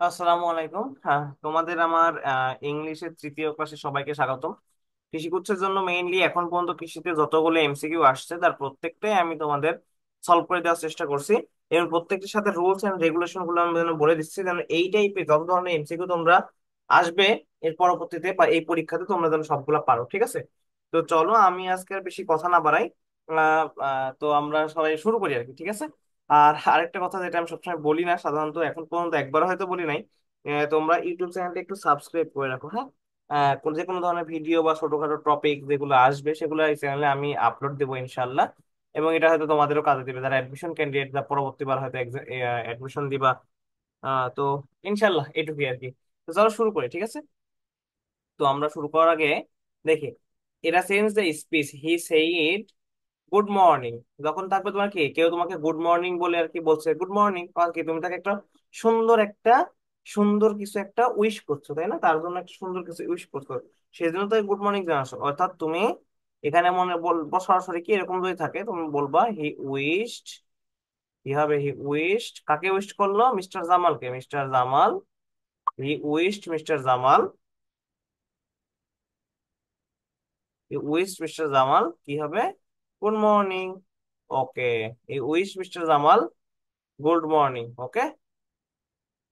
আসসালামু আলাইকুম। হ্যাঁ, তোমাদের আমার ইংলিশের তৃতীয় ক্লাসে সবাইকে স্বাগতম। কৃষিগুচ্ছের জন্য মেইনলি এখন পর্যন্ত কৃষিতে যতগুলো এমসিকিউ আসছে তার প্রত্যেকটাই আমি তোমাদের সলভ করে দেওয়ার চেষ্টা করছি, এবং প্রত্যেকটির সাথে রুলস এন্ড রেগুলেশন গুলো আমি যেন বলে দিচ্ছি, যেন এই টাইপের যত ধরনের এমসিকিউ তোমরা আসবে এর পরবর্তীতে বা এই পরীক্ষাতে তোমরা যেন সবগুলা পারো, ঠিক আছে? তো চলো, আমি আজকে আর বেশি কথা না বাড়াই। তো আমরা সবাই শুরু করি আর কি, ঠিক আছে? আর আরেকটা কথা যেটা আমি সবসময় বলি না, সাধারণত এখন পর্যন্ত একবার হয়তো বলি নাই, তোমরা ইউটিউব চ্যানেলটা একটু সাবস্ক্রাইব করে রাখো, হ্যাঁ? যে কোনো ধরনের ভিডিও বা ছোটখাটো টপিক যেগুলো আসবে সেগুলো এই চ্যানেলে আমি আপলোড দেবো ইনশাল্লাহ। এবং এটা হয়তো তোমাদেরও কাজে দিবে, যারা অ্যাডমিশন ক্যান্ডিডেট, যা পরবর্তীবার হয়তো অ্যাডমিশন দিবা। তো ইনশাল্লাহ এটুকুই আর কি। তো চলো শুরু করি, ঠিক আছে? তো আমরা শুরু করার আগে দেখি, এটা change the speech, he said good morning. যখন থাকবে তোমার কি, কেউ তোমাকে গুড মর্নিং বলে আর কি বলছে, গুড মর্নিং, আর কি তুমি তাকে একটা সুন্দর একটা সুন্দর কিছু একটা উইশ করছো, তাই না? তার জন্য একটা সুন্দর কিছু উইশ করছো, সেই জন্য তো গুড মর্নিং জানাচ্ছো। অর্থাৎ তুমি এখানে মনে বলবো সরাসরি কি, এরকম যদি থাকে তুমি বলবা হি উইশড। কি হবে? হি উইশড কাকে উইশ করলো? মিস্টার জামালকে। Mister Jamal, he wished mister Jamal, he wished mister Jamal কি হবে? Good morning. Okay, he wish mister Jamal good morning. Okay,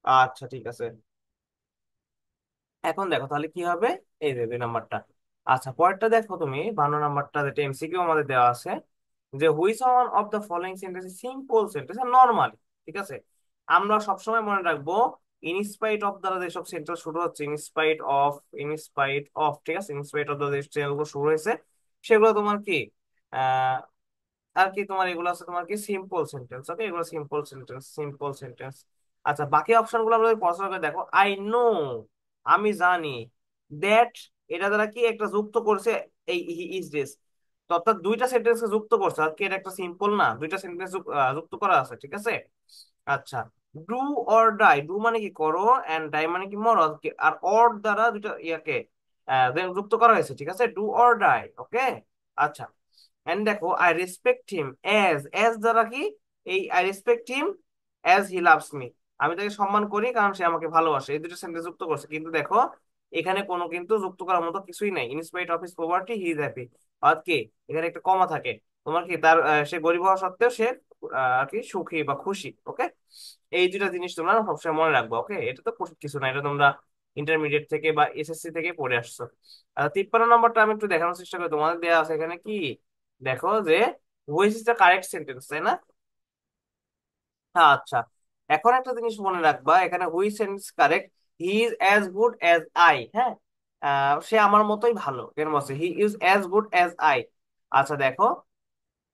আচ্ছা ঠিক আছে। এখন দেখো তাহলে কি হবে, এই যে 2 নাম্বারটা। আচ্ছা, পরেরটা দেখো তুমি, 52 নাম্বারটা, যেটা এমসিকিউ আমাদের দেওয়া আছে, যে which one of the following sentence simple sentence normal. ঠিক আছে, আমরা সবসময় মনে রাখবো ইনস্পাইট অফ দ্বারা যেসব সেন্টেন্স শুরু হচ্ছে, ইনস্পাইট অফ, ইনস্পাইট অফ, ঠিক আছে, ইনস্পাইট অফ দ্বারা যে সেন্টেন্স শুরু হয়েছে সেগুলো তোমার কি, আহ আর কি তোমার এগুলো আছে তোমার কি সিম্পল সেন্টেন্স। ওকে, এগুলো সিম্পল সেন্টেন্স, সিম্পল সেন্টেন্স। আচ্ছা, বাকি অপশন গুলো আমরা যদি পড়াশোনা করে দেখো, আই নো, আমি জানি, দ্যাট, এটা দ্বারা কি একটা যুক্ত করছে, এই হি ইজ দিস, অর্থাৎ দুইটা সেন্টেন্সকে যুক্ত করছে আর কি, এটা একটা সিম্পল না, দুইটা সেন্টেন্স যুক্ত করা আছে, ঠিক আছে? আচ্ছা, ডু অর ডাই, ডু মানে কি করো, এন্ড ডাই মানে কি মরো, আর অর দ্বারা দুইটা ইয়াকে যুক্ত করা হয়েছে, ঠিক আছে, ডু অর ডাই। ওকে, আচ্ছা, এন্ড দেখো আই রেসপেক্ট হিম এজ দ্বারা কি, এই I respect him as he loves me, আমি তাকে সম্মান করি কারণ সে আমাকে ভালোবাসে, এই দুটো সেন্টেন্স যুক্ত করছে, কিন্তু দেখো এখানে কোনো কিন্তু যুক্ত করার মতো কিছুই নাই। In spite of his poverty he is happy, অর্থাৎ কি এখানে একটা কমা থাকে, তোমার কি তার সে গরিব হওয়া সত্ত্বেও সে আর কি সুখী বা খুশি। ওকে, এই দুটা জিনিস তোমরা সবসময় মনে রাখবো। ওকে, এটা তো কঠিন কিছু না, এটা তোমরা ইন্টারমিডিয়েট থেকে বা এসএসসি থেকে পড়ে আসছো। আর 53 নম্বরটা আমি একটু দেখানোর চেষ্টা করি, তোমাদের দেওয়া আছে এখানে কি, দেখো যে which is the correct sentence, তাই না? আচ্ছা, এখন একটা জিনিস মনে রাখবা, এখানে which sentence correct, he is as good as I, হ্যাঁ? সে আমার মতোই ভালো, কেন বলছে he is as good as I? আচ্ছা দেখো,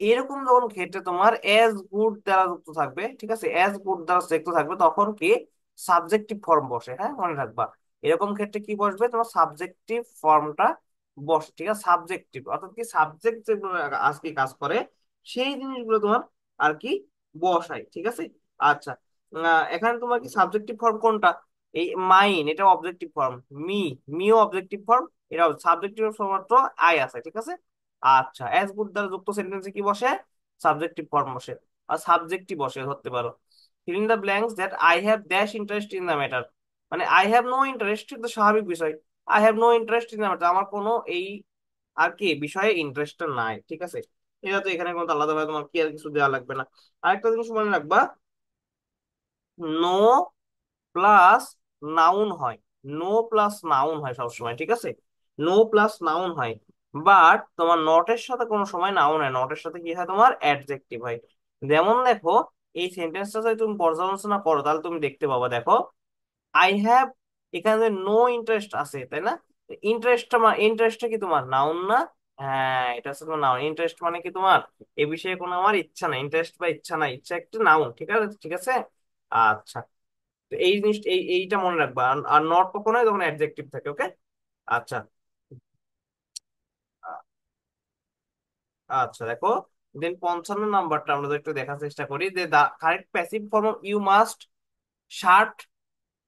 এরকম যখন ক্ষেত্রে তোমার এজ গুড দ্বারা যুক্ত থাকবে, ঠিক আছে, এজ গুড দ্বারা যুক্ত থাকবে, তখন কি সাবজেক্টিভ ফর্ম বসে, হ্যাঁ, মনে রাখবা। এরকম ক্ষেত্রে কি বসবে, তোমার সাবজেক্টিভ ফর্মটা বসে, ঠিক আছে, সাবজেক্টিভ, অর্থাৎ কি সাবজেক্ট যেগুলো আজকে কাজ করে সেই জিনিসগুলো তোমার আর কি বসাই, ঠিক আছে? আচ্ছা, এখানে তোমার কি সাবজেক্টিভ ফর্ম কোনটা? এই মাইন, এটা অবজেক্টিভ ফর্ম, মি, মিও অবজেক্টিভ ফর্ম, এটা সাবজেক্টিভ ফর্ম মাত্র আই আছে, ঠিক আছে? আচ্ছা, অ্যাজ গুড দ্বারা যুক্ত সেন্টেন্সে কি বসে? সাবজেক্টিভ ফর্ম বসে, আর সাবজেক্টিভ বসে ধরতে পারো। Fill in the blanks that I have dash interest in the matter, মানে আই হ্যাভ নো ইন্টারেস্ট, তো স্বাভাবিক বিষয়, I have no interest in the matter, আমার কোনো এই আর কি বিষয়ে ইন্টারেস্টটা নাই, ঠিক আছে? এটা তো এখানে কোনো আলাদাভাবে তোমার কি আর কিছু দেওয়া লাগবে না। আরেকটা জিনিস মনে রাখবা, নো প্লাস নাউন হয়, নো প্লাস নাউন হয় সবসময়, ঠিক আছে, নো প্লাস নাউন হয়, বাট তোমার নটের সাথে কোনো সময় নাউন হয়, নটের সাথে কি হয়, তোমার অ্যাডজেক্টিভ হয়। যেমন দেখো, এই সেন্টেন্সটা যদি তুমি পর্যালোচনা করো তাহলে তুমি দেখতে পাবা, দেখো আই হ্যাভ, এখানে নো ইন্টারেস্ট আছে, তাই না? ইন্টারেস্টটা ইন্টারেস্টটা কি তোমার নাউন না? হ্যাঁ, এটা হচ্ছে তোমার নাউন। ইন্টারেস্ট মানে কি তোমার এ বিষয়ে কোনো আমার ইচ্ছা নাই, ইন্টারেস্ট বা ইচ্ছা নাই, ইচ্ছা একটা নাউন, ঠিক আছে, ঠিক আছে। আচ্ছা, তো এই জিনিস এইটা মনে রাখবা, আর নট কখনোই তখন অ্যাডজেক্টিভ থাকে। ওকে, আচ্ছা। আ- আচ্ছা দেখো, দেন 55 নাম্বারটা আমরা যদি একটু দেখার চেষ্টা করি, যে the correct passive form of you must shut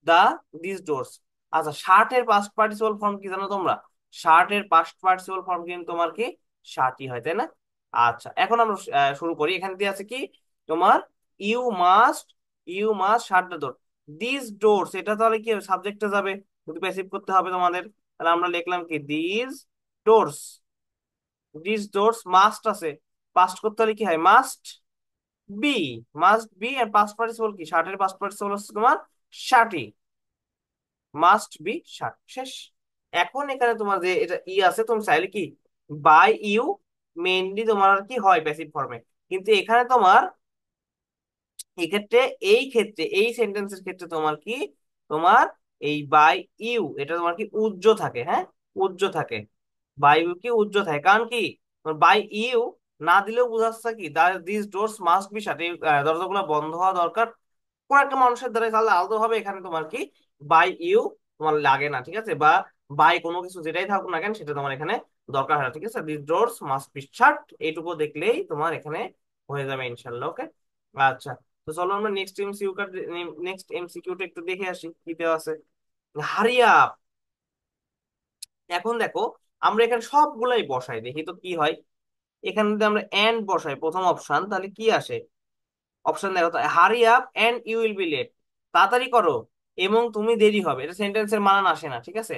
the this doors. আচ্ছা, শার্ট এর পাস্ট পার্টিসিপল ফর্ম কি জানো তোমরা? শার্ট এর পাস্ট পার্টিসিপল ফর্ম কিন্তু তোমার কি শার্টই হয়, তাই না? আচ্ছা, এখন আমরা শুরু করি। এখানে দিয়ে আছে কি তোমার, you must, you must shut the door. This doors, এটা তাহলে কি সাবজেক্টে যাবে, যদি প্যাসিভ করতে হবে তোমাদের, তাহলে আমরা লিখলাম কি this doors. This doors must আছে, পাস্ট করতে হলে কি হয়, মাস্ট বি। মাস্ট বি আর পাস্ট পার্টিসিপল কি, শার্টের পাস্ট পার্টিসিপল হচ্ছে তোমার শার্টি, মাস্ট বি শার্ট, শেষ। এখন এখানে তোমার যে এটা ই আছে, তুমি চাইলে কি বাই ইউ মেইনলি তোমার আর কি হয় প্যাসিভ ফর্মে, কিন্তু এখানে তোমার এক্ষেত্রে, এই ক্ষেত্রে এই সেন্টেন্সের ক্ষেত্রে তোমার কি, তোমার এই বাই ইউ এটা তোমার কি উজ্জ থাকে, হ্যাঁ উজ্জ থাকে, বাই ইউ কি উজ্জ থাকে, কারণ কি বাই ইউ না দিলেও বোঝাচ্ছে কি দিস ডোরস মাস্ট বি শাট, এই দরজাগুলো বন্ধ হওয়া দরকার কোন একটা মানুষের দ্বারা, তাহলে আলাদা হবে এখানে তোমার কি বাই ইউ তোমার লাগে না, ঠিক আছে, বা বাই কোনো কিছু যেটাই থাকুক না কেন সেটা তোমার এখানে দরকার হয় না, ঠিক আছে, দিস ডোরস মাস্ট বি শাট এইটুকু দেখলেই তোমার এখানে হয়ে যাবে ইনশাল্লাহ, ওকে। আচ্ছা, তো চলো আমরা নেক্সট এমসিকিউটা একটু দেখে আসি কি দেওয়া আছে। Hurry up. এখন দেখো আমরা এখানে সবগুলাই বসাই, দেখি তো কি হয়। এখানে যদি আমরা এন্ড বসাই প্রথম অপশন, তাহলে কি আসে, অপশন দেখো তো, hurry up and you will be late, তাড়াতাড়ি করো এবং তুমি দেরি হবে, এটা সেন্টেন্সের মানান আসে না, ঠিক আছে।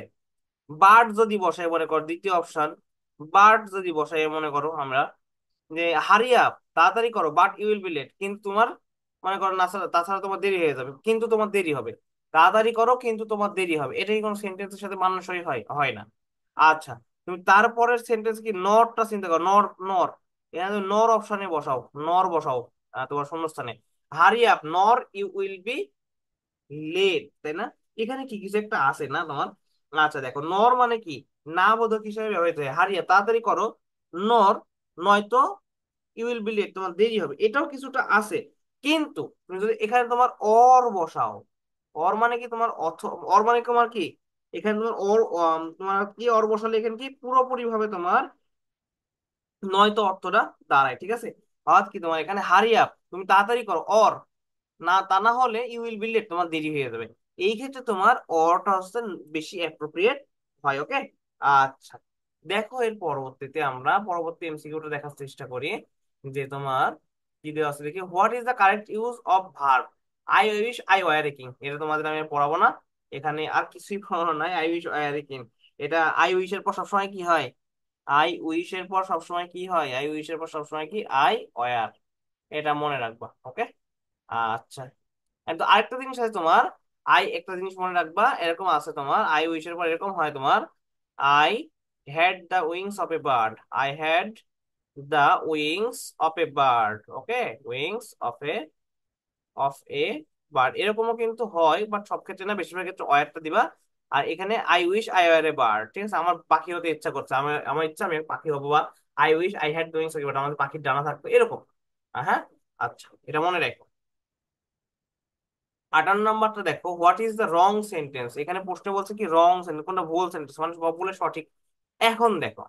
বাট যদি বসাই মনে করো দ্বিতীয় অপশন, বাট যদি বসাই মনে করো আমরা যে হারি আপ তাড়াতাড়ি করো but you will be late, কিন্তু তোমার মনে করো না, তাছাড়া তোমার দেরি হয়ে যাবে, কিন্তু তোমার দেরি হবে, তাড়াতাড়ি করো কিন্তু তোমার দেরি হবে, এটাই কোন সেন্টেন্সের সাথে মানানসই হয়, হয় না। আচ্ছা, তুমি তারপরের সেন্টেন্স কি, নরটা চিন্তা করো, নর নর, এখানে তুমি নর অপশনে বসাও, নর বসাও তোমার শূন্যস্থানে, হারি আপ নর ইউ উইল বি লেট, তাই না, এখানে কি কিছু একটা আছে না তোমার। আচ্ছা দেখো, নর মানে কি না বোধক হিসেবে ব্যবহৃত হয়, হারিয়া তাড়াতাড়ি করো, নর নয়তো ইউ উইল বি লেট তোমার দেরি হবে, এটাও কিছুটা আছে, কিন্তু তুমি যদি এখানে তোমার অর বসাও, অর মানে কি তোমার অর মানে তোমার কি, এখানে তোমার অর তোমার কি অর বসালে এখানে কি পুরোপুরি ভাবে তোমার নয়তো অর্থটা দাঁড়ায়, ঠিক আছে। অর্থাৎ কি তোমার এখানে হারি আপ তুমি তাড়াতাড়ি করো, অর না, তা না হলে ইউ উইল বি লেট তোমার দেরি হয়ে যাবে, এই ক্ষেত্রে তোমার অরটা হচ্ছে বেশি অ্যাপ্রোপ্রিয়েট হয়, ওকে। আচ্ছা, দেখো এর পরবর্তীতে আমরা পরবর্তী এমসিকিউটা দেখার চেষ্টা করি, যে তোমার কি দেওয়া আছে দেখি, what is the correct use of verb I wish I were king, এটা তোমাদের আমি আর পড়াবো না, এখানে আর কিছুই পড়ানো নাই, আই উইশ ওয়ার কিং, এটা আই উইশ এর পর সবসময় কি হয়, আই উইশ এর পর সবসময় কি হয়, আই উইশ এর পর সবসময় কি আই ওয়ার, এটা মনে রাখবা, ওকে। আচ্ছা, তো আরেকটা জিনিস আছে তোমার, আই একটা জিনিস মনে রাখবা, এরকম আছে তোমার আই উইশের পর এরকম হয় তোমার, I had the wings of a bird, I had the wings of a bird, okay, wings of a bird, এরকমও কিন্তু হয়, বাট সব ক্ষেত্রে না, বেশিরভাগ ক্ষেত্রে অয়ারটা দিবা। আর এখানে I wish I were a bird, ঠিক আছে, আমার পাখি হতে ইচ্ছা করছে, আমার আমার ইচ্ছা আমি পাখি হবো, বা I wish I had wings of a bird, আমাদের পাখির ডানা থাকতো এরকম, হ্যাঁ। আচ্ছা, এটা মনে রাখো। 58 নম্বরটা দেখো, what is the wrong sentence, এখানে প্রশ্ন বলছে কি রং সেন্টেন্স, কোনটা ভুল সেন্টেন্স, মানে সবগুলো সঠিক। এখন দেখো,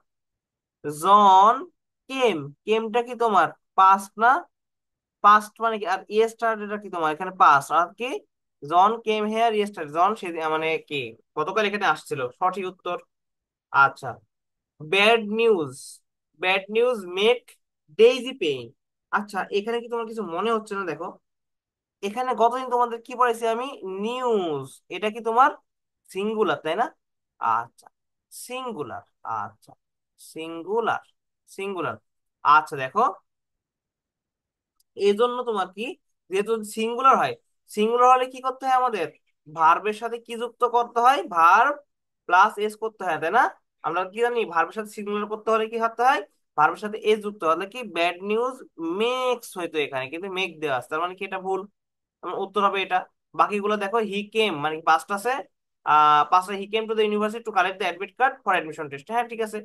জন কেম, কেমটা কি তোমার পাস্ট না, পাস্ট মানে কি, আর ইয়েস্টারডেটা কি তোমার এখানে পাস্ট, আর কি জন কেম হেয়ার ইয়েস্টারডে, জন সে মানে কি গতকাল এখানে আসছিল, সঠিক উত্তর। আচ্ছা, bad news, bad news make daisy pain, আচ্ছা এখানে কি তোমার কিছু মনে হচ্ছে না, দেখো এখানে গতদিন তোমাদের কি পড়াইছি আমি, নিউজ, এটা কি তোমার সিঙ্গুলার তাই না, আচ্ছা সিঙ্গুলার, আচ্ছা সিঙ্গুলার, সিঙ্গুলার, আচ্ছা দেখো এই জন্য তোমার কি, যেহেতু সিঙ্গুলার হয়, সিঙ্গুলার হলে কি করতে হয় আমাদের, ভার্বের সাথে কি যুক্ত করতে হয়, ভার্ব প্লাস এস করতে হয়, তাই না, আমরা কি জানি ভার্বের সাথে সিঙ্গুলার করতে হলে কি করতে হয়, ভার্বের সাথে এস যুক্ত হলে কি ব্যাড নিউজ মেক্স হয়তো, এখানে কিন্তু মেক দেওয়া আছে, তার মানে কি এটা ভুল, আমার উত্তর হবে এটা। বাকিগুলো দেখো, হি কেম মানে কি পাস্ট আছে, পাঁচটা, he came to the university to collect the admit card for admission test, হ্যাঁ ঠিক আছে,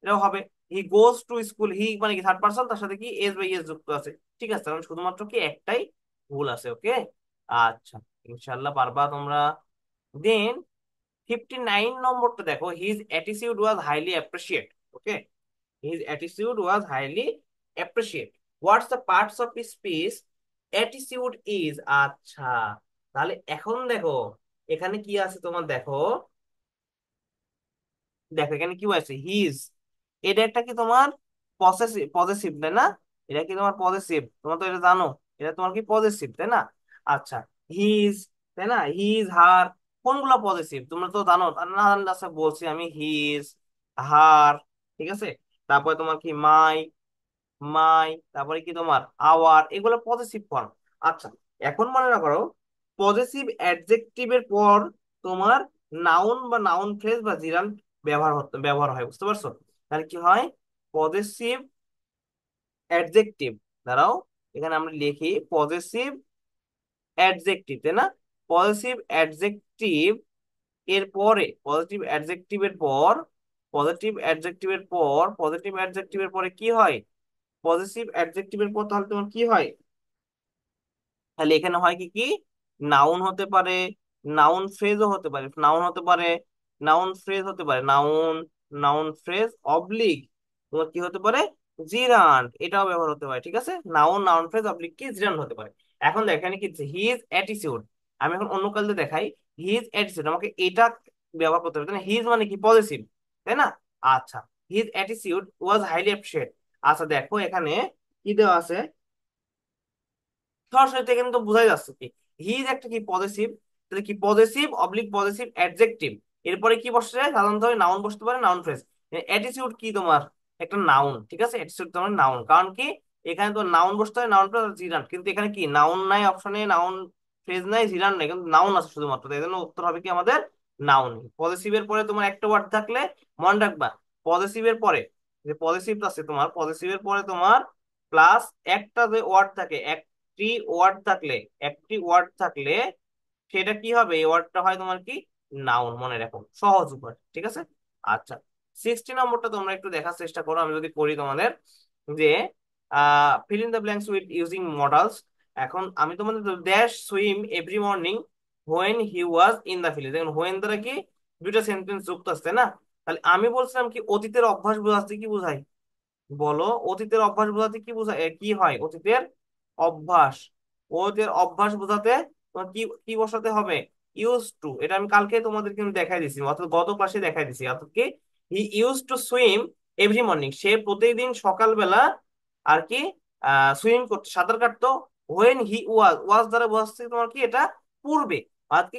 এটাও হবে। হি গোজ টু স্কুল, হি মানে কি থার্ড পার্সন, তার সাথে কি এস বাই এস যুক্ত আছে, ঠিক আছে, কারণ শুধুমাত্র কি একটাই ভুল আছে, ওকে। আচ্ছা, ইনশাল্লাহ পারবা তোমরা। দেন 59 নম্বরটা দেখো, his attitude was highly appreciate, okay, his attitude was highly appreciated. What's the parts of his speech attitude is, আচ্ছা, তাহলে এখন দেখো এখানে কি আছে তোমার, দেখো দেখো এখানে কি আছে, হিজ, এটা একটা কি তোমার পসেসিভ, পজেসিভ তাই না, এটা কি তোমার পজেসিভ, তোমার তো এটা জানো, এটা তোমার কি পজেসিভ তাই না। আচ্ছা, হিজ, তাই না? হিজ, হার, কোনগুলা পজিটিভ তোমরা তো জানো, আর না জানলে আচ্ছা বলছি আমি, হিজ, হার, ঠিক আছে। তারপরে তোমার কি মাই, তারপরে কি তোমার আওয়ার, এগুলো পজিটিভ ফর্ম। আচ্ছা, এখন মনে করো পজিটিভ অ্যাডজেক্টিভের পর তোমার নাউন বা নাউন ফ্রেজ বা জিরান ব্যবহার হয়, বুঝতে পারছো? তাহলে কি হয়? পজিটিভ অ্যাডজেক্টিভ, দাঁড়াও, এখানে আমরা লিখি পজিটিভ অ্যাডজেক্টিভ, তাই না? পজিটিভ অ্যাডজেক্টিভ এর পরে, পজিটিভ অ্যাডজেক্টিভের পরে কি হয়? পজিটিভ অ্যাডজেক্টিভের পর তাহলে তোমার কি হয়? তাহলে এখানে হয় কি কি, নাউন হতে পারে, নাউন ফ্রেজও হতে পারে, নাউন ফ্রেজ অবলিক তোমার কি হতে পারে, জিরান্ড, এটাও ব্যবহার হতে পারে, ঠিক আছে। নাউন ফ্রেজ অবলিক কি জিরান্ড হতে পারে। এখন দেখো এখানে কি হিজ অ্যাটিটিউড, আমি এখন অন্য কালকে দেখাই। হিজ অ্যাটিটিউড আমাকে এটা ব্যবহার করতে হবে, তাই না? হিজ মানে কি পজিটিভ, তাই না? আচ্ছা, হিজ অ্যাটিটিউড ওয়াজ হাইলি অ্যাপ্রিশিয়েট। আচ্ছা দেখো এখানে কি দেওয়া আছে, সরাসরি থেকে কিন্তু বোঝাই যাচ্ছে কি হি ইজ একটা কি পজেসিভ, তাহলে কি পজেসিভ অবলিক পজেসিভ অ্যাডজেক্টিভ, এরপরে কি বসে যায় সাধারণত নাউন বসতে পারে, নাউন ফ্রেজ। অ্যাটিটিউড কি তোমার একটা নাউন, ঠিক আছে, অ্যাটিটিউড তোমার নাউন, কারণ কি এখানে তো নাউন বসতে হয়, নাউন প্লাস জিরান, কিন্তু এখানে কি নাউন নাই অপশনে, নাউন ফ্রেজ নাই, জিরান নাই, কিন্তু নাউন আছে শুধুমাত্র, তাই জন্য উত্তর হবে কি আমাদের নাউন। পজেসিভের পরে তোমার একটা ওয়ার্ড থাকলে মনে রাখবা, পজেসিভের পরে যে পজেসিভ আছে তোমার, পজেসিভের পরে তোমার প্লাস একটা যে ওয়ার্ড থাকে, একটি ওয়ার্ড থাকলে, একটি ওয়ার্ড থাকলে সেটা কি হবে, এই ওয়ার্ডটা হয় তোমার কি নাউন, মনে রাখো, সহজ উপায়, ঠিক আছে। আচ্ছা, 60 নম্বরটা তোমরা একটু দেখার চেষ্টা করো, আমি যদি করি তোমাদের, যে feel in the blanks with using modals. এখন আমি তোমাদের dash swim every morning when he was in the field, দেখুন হোয়েন দ্বারা কি দুইটা সেন্টেন্স যুক্ত আসছে না? তাহলে আমি বলছিলাম কি অতীতের অভ্যাস বোঝাতে কি বোঝায়, বলো, অতীতের অভ্যাস বোঝাতে কি বোঝায়, কি হয় অতীতের অভ্যাস, অভ্যাস বোঝাতে তোমার কি কি বসাতে হবে, ইউজ টু। এটা আমি কালকে তোমাদের কিন্তু দেখাই দিছি, অর্থাৎ গত ক্লাসে দেখাই দিছি, অর্থাৎ কি he use to swim every morning, সে প্রতিদিন সকালবেলা আর কি সুইম করতো, সাঁতার কাটতো। হোয়েন হি ওয়াজ দ্বারা বোঝাচ্ছে তোমার কি এটা পূর্বে, আর কি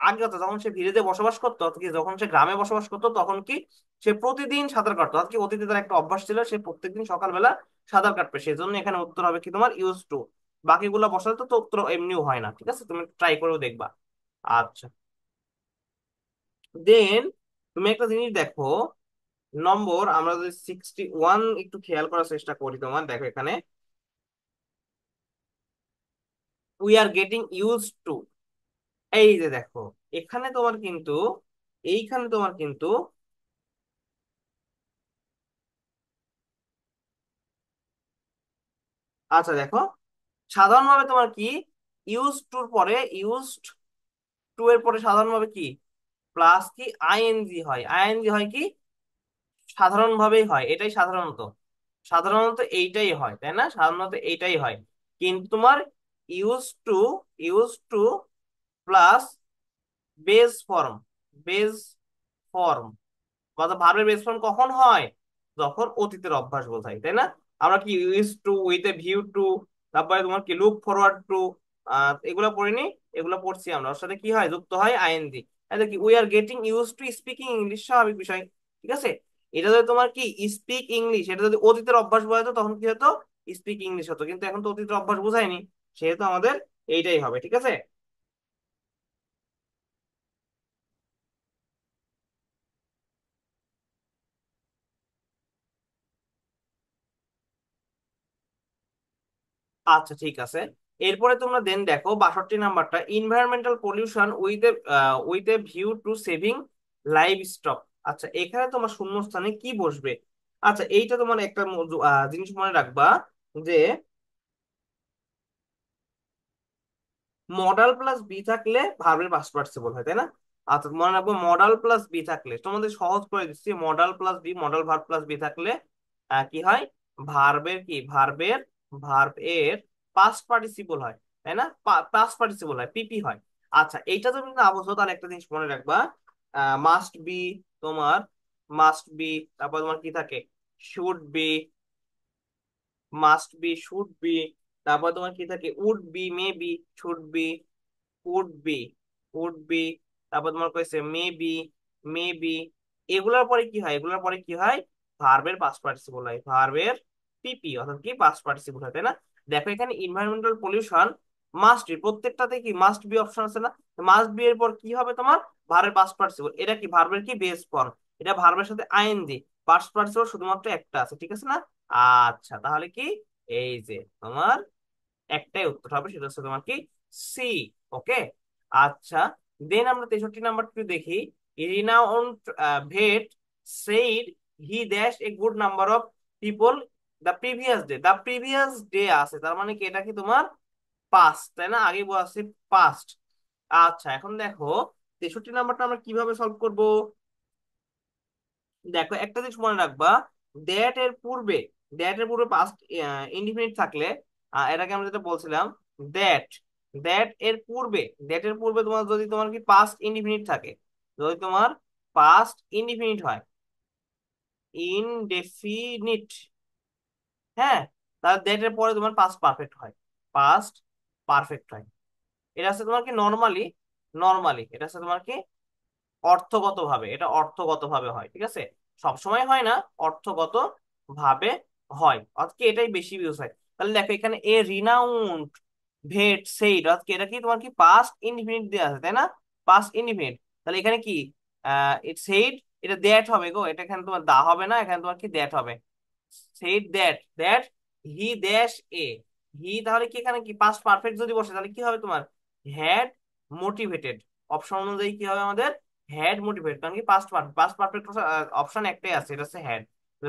আগে কথা যখন সে ভিলেজে বসবাস করতো, অর্থাৎ কি যখন সে গ্রামে বসবাস করতো তখন কি সে প্রতিদিন সাঁতার কাটতো, আজকে অতীতে তার একটা অভ্যাস ছিল, সে প্রত্যেকদিন সকালবেলা সাঁতার কাটবে, সেজন্য এখানে উত্তর হবে কি তোমার ইউজ টু। বাকিগুলো বসালে তো তো উত্তর এমনিও হয় না, ঠিক আছে, তুমি ট্রাই করেও দেখবা। আচ্ছা, দেন তুমি একটা জিনিস দেখো, নম্বর আমরা যদি 61 একটু খেয়াল করার চেষ্টা করি, তোমার দেখো এখানে we are getting use to, এই যে দেখো এখানে তোমার কিন্তু, এইখানে তোমার কিন্তু, আচ্ছা দেখো সাধারণভাবে তোমার কি ইউজ টুর পরে, ইউজড টু এর পরে সাধারণভাবে কি প্লাস কি আইএনজি হয়, আইএনজি হয় কি সাধারণভাবেই হয়, এটাই সাধারণত, সাধারণত এইটাই হয়, তাই না? সাধারণত এইটাই হয়, কিন্তু তোমার use to, use to plus base form, base form, অর্থাৎ ভার্বের বেস ফর্ম কখন হয়, যখন অতীতের অভ্যাস বোঝায়, তাই না? আমরা কি use to with a view two, তারপরে তোমার কি লুক ফরওয়ার্ড টু, এগুলো পড়িনি, এগুলো পড়ছি আমরা, ওর সাথে কি হয় যুক্ত হয় আইএনজি। এটা কি we are getting use to speaking English, স্বাভাবিক বিষয়, ঠিক আছে। এটা যদি তোমার কি স্পিক ইংলিশ, এটা যদি অতীতের অভ্যাস বোঝাতো তখন কি হতো, স্পিক ইংলিশ হতো, কিন্তু এখন তো অতীতের অভ্যাস বোঝায়নি, সেহেতু আমাদের এইটাই হবে, ঠিক আছে। আচ্ছা ঠিক আছে, এরপরে তোমরা দেন দেখো 62 নাম্বারটা, environmental pollution with a view two saving live stock. আচ্ছা এখানে তোমার শূন্যস্থানে কি বসবে? আচ্ছা এইটা তোমার একটা জিনিস মনে রাখবা, যে মডাল প্লাস বি থাকলে ভার্বের পাস্ট পার্টিসিপল হয়, তাই না? আচ্ছা মনে রাখবো মডাল প্লাস বি থাকলে, তোমাদের সহজ করে দিচ্ছি, modal plus be, modal verb plus be থাকলে কি হয়, ভার্বের কি ভার্বের ভার্ব এর পাস্ট পার্টিসিপল হয়, তাই না? পাস্ট পার্টিসিপল হয়, পিপি হয়। আচ্ছা এইটা তুমি না বুঝো তাহলে একটা জিনিস মনে রাখবা, মাস্ট বি তোমার, মাস্ট বি, তারপর তোমার কি থাকে, should be, must be, should be, তারপর তোমার কি থাকে would be, may be, should be, would be, would be, তারপর তোমার কইছে মেবি, মেবি। এগুলোর পরে কি হয়, এগুলোর পরে কি হয়, ভার্বের পাস্ট পার্টিসিপল হয়, ভার্বের পিপি অর্থাৎ কি পাস্ট পার্টিসিপল হয়, তাই না? দেখো এখানে এনভায়রনমেন্টাল পলিউশন মাস্ট বি, প্রত্যেকটাতে কি মাস্ট বি অপশন আছে না? মাস্ট বি এর পর কি হবে তোমার, ভার্বের পাস্ট পার্টিসিপল। এটা কি ভার্বের কি বেস ফর্ম, এটা ভার্বের সাথে আইএনজি, পাস্ট পার্টিসিপল শুধুমাত্র একটা আছে, ঠিক আছে না? আচ্ছা তাহলে কি, এই যে তোমার একটাই উত্তর হবে, সেটা হচ্ছে তোমার কি সি। ওকে। আচ্ছা, দেন আমরা 63 নাম্বার একটু দেখি। Renowned vet said he dash a good number of people the previous day, the previous day আছে, তার মানে কি এটা কি তোমার পাস্ট, তাই না? আগে বলছি পাস্ট। আচ্ছা এখন দেখো 63 নাম্বারটা আমরা কিভাবে সলভ করব। দেখো একটা জিনিস মনে রাখবা, দ্যাট এর পূর্বে, দ্যাট এর পূর্বে পাস্ট ইনডিফিনিট থাকলে, এটাকে আমরা যেটা বলছিলাম, দ্যাট, দ্যাট এর পূর্বে, দ্যাট এর পূর্বে তোমার যদি তোমার কি পাস্ট ইনডিফিনিট থাকে, যদি তোমার পাস্ট ইনডিফিনিট হয়, ইনডেফিনিট, হ্যাঁ, তাহলে দ্যাট এর পরে তোমার পাস্ট পারফেক্ট হয়, পাস্ট পারফেক্ট হয়। এটা হচ্ছে তোমার কি নর্মালি, নর্মালি এটা হচ্ছে তোমার কি অর্থগত ভাবে, এটা অর্থগত ভাবে হয়, ঠিক আছে? সব সময় হয় না, অর্থগত ভাবে হয়, অর্থাৎ কি এটাই বেশি ইউজ হয়। তাহলে দেখো এখানে এ রিনাউন্ড ভেট সেইড, অর্থাৎ কি এটা কি তোমার কি পাস্ট ইনডিফিনিট দেওয়া আছে, তাই না? পাস্ট ইনডিফিনিট, তাহলে এখানে কি ইট সেইড, এটা দ্যাট হবে গো, এটা এখানে তোমার দা হবে না, এখানে তোমার কি দ্যাট হবে। Said that, that he dash a, he তাহলে কি এখানে কি পাস্ট পারফেক্ট যদি বসে তাহলে কি হবে তোমার, হ্যাড মোটিভেটেড। অপশন অনুযায়ী কি হবে আমাদের, হ্যাড মোটিভেট, কারণ কি past perfect, past perfect option একটাই আছে, এটা হচ্ছে হ্যাড,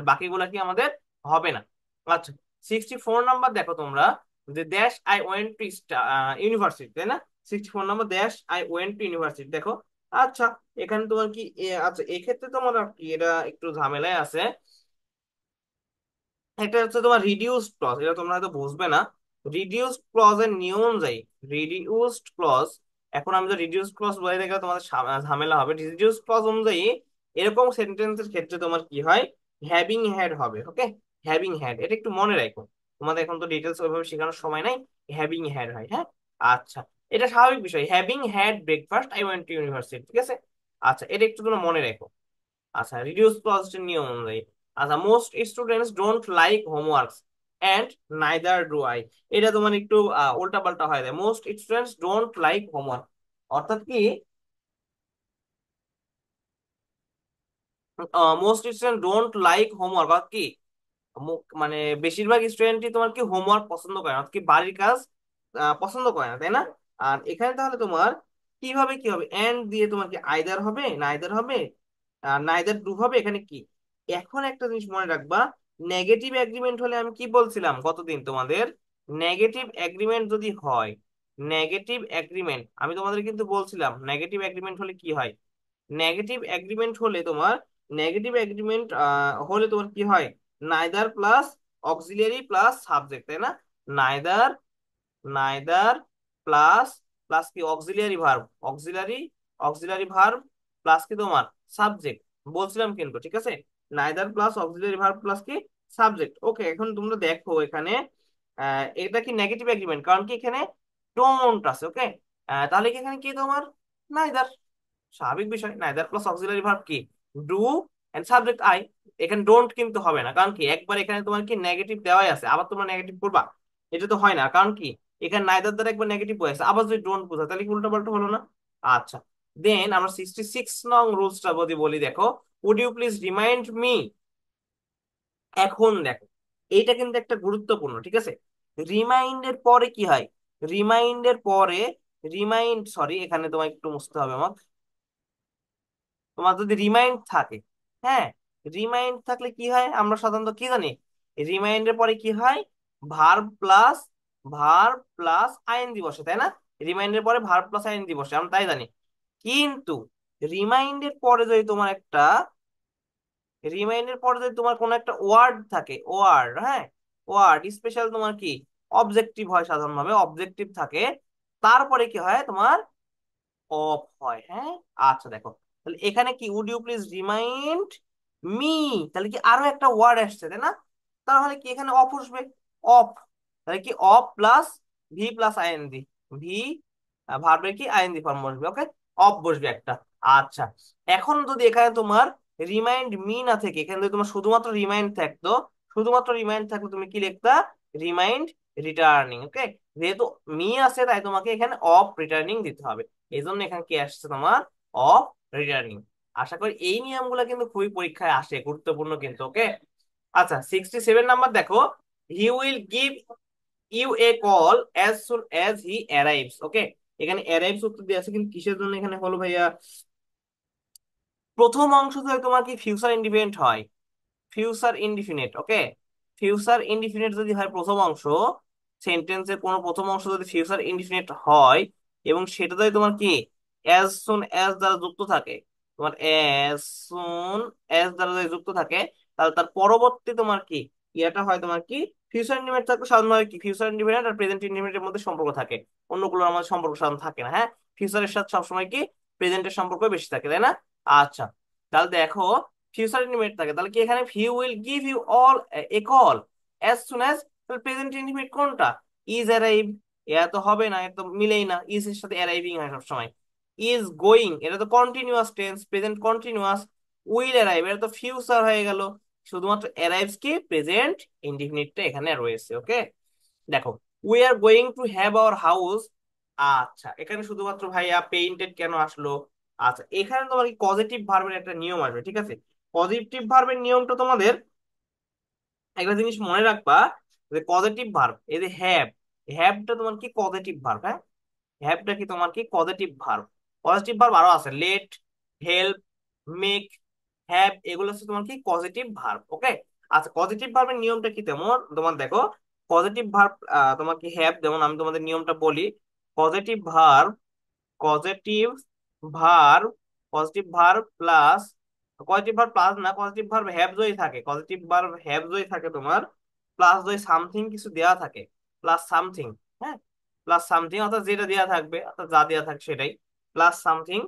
বাকিগুলা কি আমাদের হবে না। আচ্ছা 64 নাম্বার দেখো তোমরা, যে dash I went to university, তাই না? 64 number, dash I went to university, দেখো। আচ্ছা এখানে তোমার কি আচ্ছা এক্ষেত্রে তোমার কি এটা একটু ঝামেলায় আছে। একটা হচ্ছে তোমার রিডিউসড ক্লজ, এটা তোমরা হয়তো বুঝবে না। রিডিউসড ক্লজ এর নিয়ম অনুযায়ী, রিডিউসড ক্লজ, এখন আমি তো রিডিউসড ক্লজ বলে দেখলে তোমাদের ঝামেলা হবে। রিডিউসড ক্লজ অনুযায়ী এরকম সেন্টেন্সের ক্ষেত্রে তোমার কি হয়, হ্যাভিং হ্যাড হবে। ওকে, হ্যাভিং হ্যাড, এটা একটু মনে রাখো, তোমাদের এখন তো ডিটেলস ওইভাবে শেখানোর সময় নাই। হ্যাভিং হ্যাড হয়, হ্যাঁ। আচ্ছা, এটা স্বাভাবিক বিষয়, having had breakfast I went to university, ঠিক আছে। আচ্ছা এটা একটু তোমরা মনে রাখো। আচ্ছা রিডিউস ক্লজের নিয়ম অনুযায়ী, আচ্ছা most students don't like homeworks and neither do I, এটা তোমার একটু উল্টা পাল্টা হয় যায়, most students don't like homework, অর্থাৎ কি most student don't like homework, অর্থাৎ কি মানে বেশিরভাগ স্টুডেন্টই তোমার কি হোমওয়ার্ক পছন্দ করে না, অর্থাৎ কি বাড়ির কাজ পছন্দ করে না, তাই না? আর এখানে তাহলে তোমার কিভাবে কি হবে, এন্ড দিয়ে তোমার কি আইদার হবে, নাইদার হবে, নাইদার ডু হবে, এখানে কি। এখন একটা জিনিস মনে রাখবা, নেগেটিভ এগ্রিমেন্ট হলে আমি কি বলছিলাম গতদিন তোমাদের, নেগেটিভ এগ্রিমেন্ট যদি হয়, নেগেটিভ এগ্রিমেন্ট আমি তোমাদের কিন্তু বলছিলাম, নেগেটিভ এগ্রিমেন্ট হলে কি হয়, নেগেটিভ এগ্রিমেন্ট হলে তোমার, নেগেটিভ এগ্রিমেন্ট হলে তোমার কি হয়, neither plus auxiliary plus subject, তাই না? নাইদার, নাইদার প্লাস, প্লাস কি auxiliary verb, auxiliary, auxiliary verb plus কি তোমার সাবজেক্ট, বলছিলাম কিন্তু, ঠিক আছে। Neither plus auxiliary verb plus কি সাবজেক্ট। ওকে, এখন তোমরা দেখো এখানে এটা কি নেগেটিভ এগ্রিমেন্ট, কারণ কি এখানে ডোন্ট আছে। ওকে, তাহলে কি এখানে কি তোমার নাইদার, স্বাভাবিক বিষয়, নাইদার প্লাস অক্সিলারি ভার্ব কি ডু এন্ড সাবজেক্ট আই, এখানে ডোন্ট কিন্তু হবে না, কারণ কি একবার এখানে তোমার কি নেগেটিভ দেওয়াই আছে, আবার তোমরা নেগেটিভ করবা, এটা তো হয় না, কারণ কি এখানে নাইদার দ্বারা একবার নেগেটিভ হয়েছে, আবার যদি ডোন্ট বোঝা তাহলে কি উল্টো পাল্টা হলো না। আচ্ছা, দেন আমরা 66 নং রুলসটা যদি বলি, দেখো would you please remind me, এখন দেখো এইটা কিন্তু একটা গুরুত্বপূর্ণ, ঠিক আছে। রিমাইন্ডের পরে কি হয়, রিমাইন্ডের পরে, রিমাইন্ড সরি এখানে তোমায় একটু মুছতে হবে আমার, তোমার যদি রিমাইন্ড থাকে, হ্যাঁ, রিমাইন্ড থাকলে কি হয় আমরা সাধারণত কি জানি, রিমাইন্ডের পরে কি হয়, verb plus, verb plus ING বসে, তাই না? রিমাইন্ডের পরে ভার্ব প্লাস আইএনজি বসে, আমরা তাই জানি। কিন্তু রিমাইন্ডের পরে যদি তোমার একটা, রিমাইন্ডের পরে যদি তোমার কোনো একটা ওয়ার্ড থাকে, ওয়ার্ড, হ্যাঁ, ওয়ার্ড স্পেশাল তোমার কি অবজেক্টিভ হয়, সাধারণভাবে অবজেক্টিভ থাকে, তারপরে কি হয় তোমার অফ হয়, হ্যাঁ। আচ্ছা দেখো, তাহলে এখানে কি would you please remind me, তাহলে কি আরো একটা ওয়ার্ড আসছে, তাই না? তাহলে কি এখানে অফ বসবে, অফ, তাহলে কি of plus V plus ING, V ভার্বের কি আইএনজি ফর্ম বসবে, ওকে, অফ বসবে একটা। আচ্ছা, এখন যদি এখানে তোমার রিমাইন্ড মি না থেকে, এখানে যদি তোমার শুধুমাত্র রিমাইন্ড থাকতো, শুধুমাত্র রিমাইন্ড থাকতো, তুমি কি লিখতা? রিমাইন্ড রিটার্নিং, ওকে। যেহেতু মি আছে তাই তোমাকে এখানে অফ রিটার্নিং দিতে হবে। এই জন্য এখানে কি আসছে তোমার? Of returning. আশা করি এই নিয়মগুলো কিন্তু খুবই পরীক্ষায় আসে, গুরুত্বপূর্ণ কিন্তু, ওকে। আচ্ছা, 67 নাম্বার দেখো, he will give you a call as soon as he arrives, okay. এখানে অ্যারাইভস উত্তর দিয়ে আছে, কিন্তু কিসের জন্য এখানে হলো ভাইয়া? প্রথম অংশ থেকে তোমার কি ফিউচার ইন্ডিপেন্ডেন্ট হয়? ফিউচার ইনডিফিনিট, ওকে। ফিউচার ইনডিফিনিট যদি হয় প্রথম অংশ, সেন্টেন্সের কোনো প্রথম অংশ যদি ফিউচার ইনডিফিনিট হয়, এবং সেটা যদি তোমার কি অ্যাজ সুন অ্যাজ দ্বারা যুক্ত থাকে, তোমার অ্যাজ সুন অ্যাজ দ্বারা যদি যুক্ত থাকে, তাহলে তার পরবর্তী তোমার কি ইয়েটা হয় তোমার কি ফিউচার ইনডিফিনিট থাকলে সাধারণত কি ফিউচার ইনডিফিনিট আর প্রেজেন্ট ইনডিফিনিটের মধ্যে সম্পর্ক থাকে, অন্যগুলোর আমাদের সম্পর্ক সাধারণত থাকে না, হ্যাঁ। ফিউচারের সাথে সবসময় কি প্রেজেন্টের সম্পর্ক বেশি থাকে, তাই না? আচ্ছা, তাহলে দেখো, ফিউচার ইন্ডিপেন্ডেন্ট থাকে, তাহলে কি এখানে he will give you all a call as soon as, তাহলে প্রেজেন্ট ইন্ডিপেন্ডেন্ট কোনটা? ইজ অ্যারাইভ, এটা তো হবে না, এটা তো মিলেই না, ইজ এর সাথে অ্যারাইভিং হয় সবসময়। ইজ গোয়িং, এটা তো continuous tense, present continuous. Will arrive, এটা তো ফিউচার হয়ে গেল। শুধুমাত্র অ্যারাইভস কি প্রেজেন্ট ইনডিফিনিটটা এখানে রয়েছে, ওকে। দেখো, we are going to have our house. আচ্ছা, এখানে শুধুমাত্র ভাইয়া পেইন্টেড কেন আসলো? আচ্ছা, এখানে তোমার কি পজিটিভ ভার্বের একটা নিয়ম আসবে, ঠিক আছে। পজিটিভ ভার্বের নিয়মটা তোমাদের একটা জিনিস মনে রাখবা, যে পজিটিভ ভার্ব এই যে হ্যাভ, হ্যাভটা তোমার কি পজিটিভ ভার্ব, হ্যাঁ। হ্যাভটা কি তোমার কি পজিটিভ ভার্ব? পজিটিভ ভার্ব আরো আছে, লেট, হেল্প, মেক, হ্যাভ, এগুলো হচ্ছে তোমার কি পজিটিভ ভার্ব, ওকে। আচ্ছা, পজিটিভ ভার্বের নিয়মটা কি তেমন তোমার দেখো, পজিটিভ ভার্ব তোমার কি হ্যাভ, যেমন আমি তোমাদের নিয়মটা বলি। Positive verb, positive verb, positive verb plus, positive verb plus না, পজিটিভ ভার্ব হ্যাভ যদি থাকে, পজিটিভ ভার্ব হ্যাভ যদি থাকে তোমার, প্লাস যদি সামথিং কিছু দেওয়া থাকে, প্লাস সামথিং, হ্যাঁ, প্লাস সামথিং, অর্থাৎ যেটা দেওয়া থাকবে, অর্থাৎ যা দেওয়া থাকবে সেটাই, প্লাস সামথিং,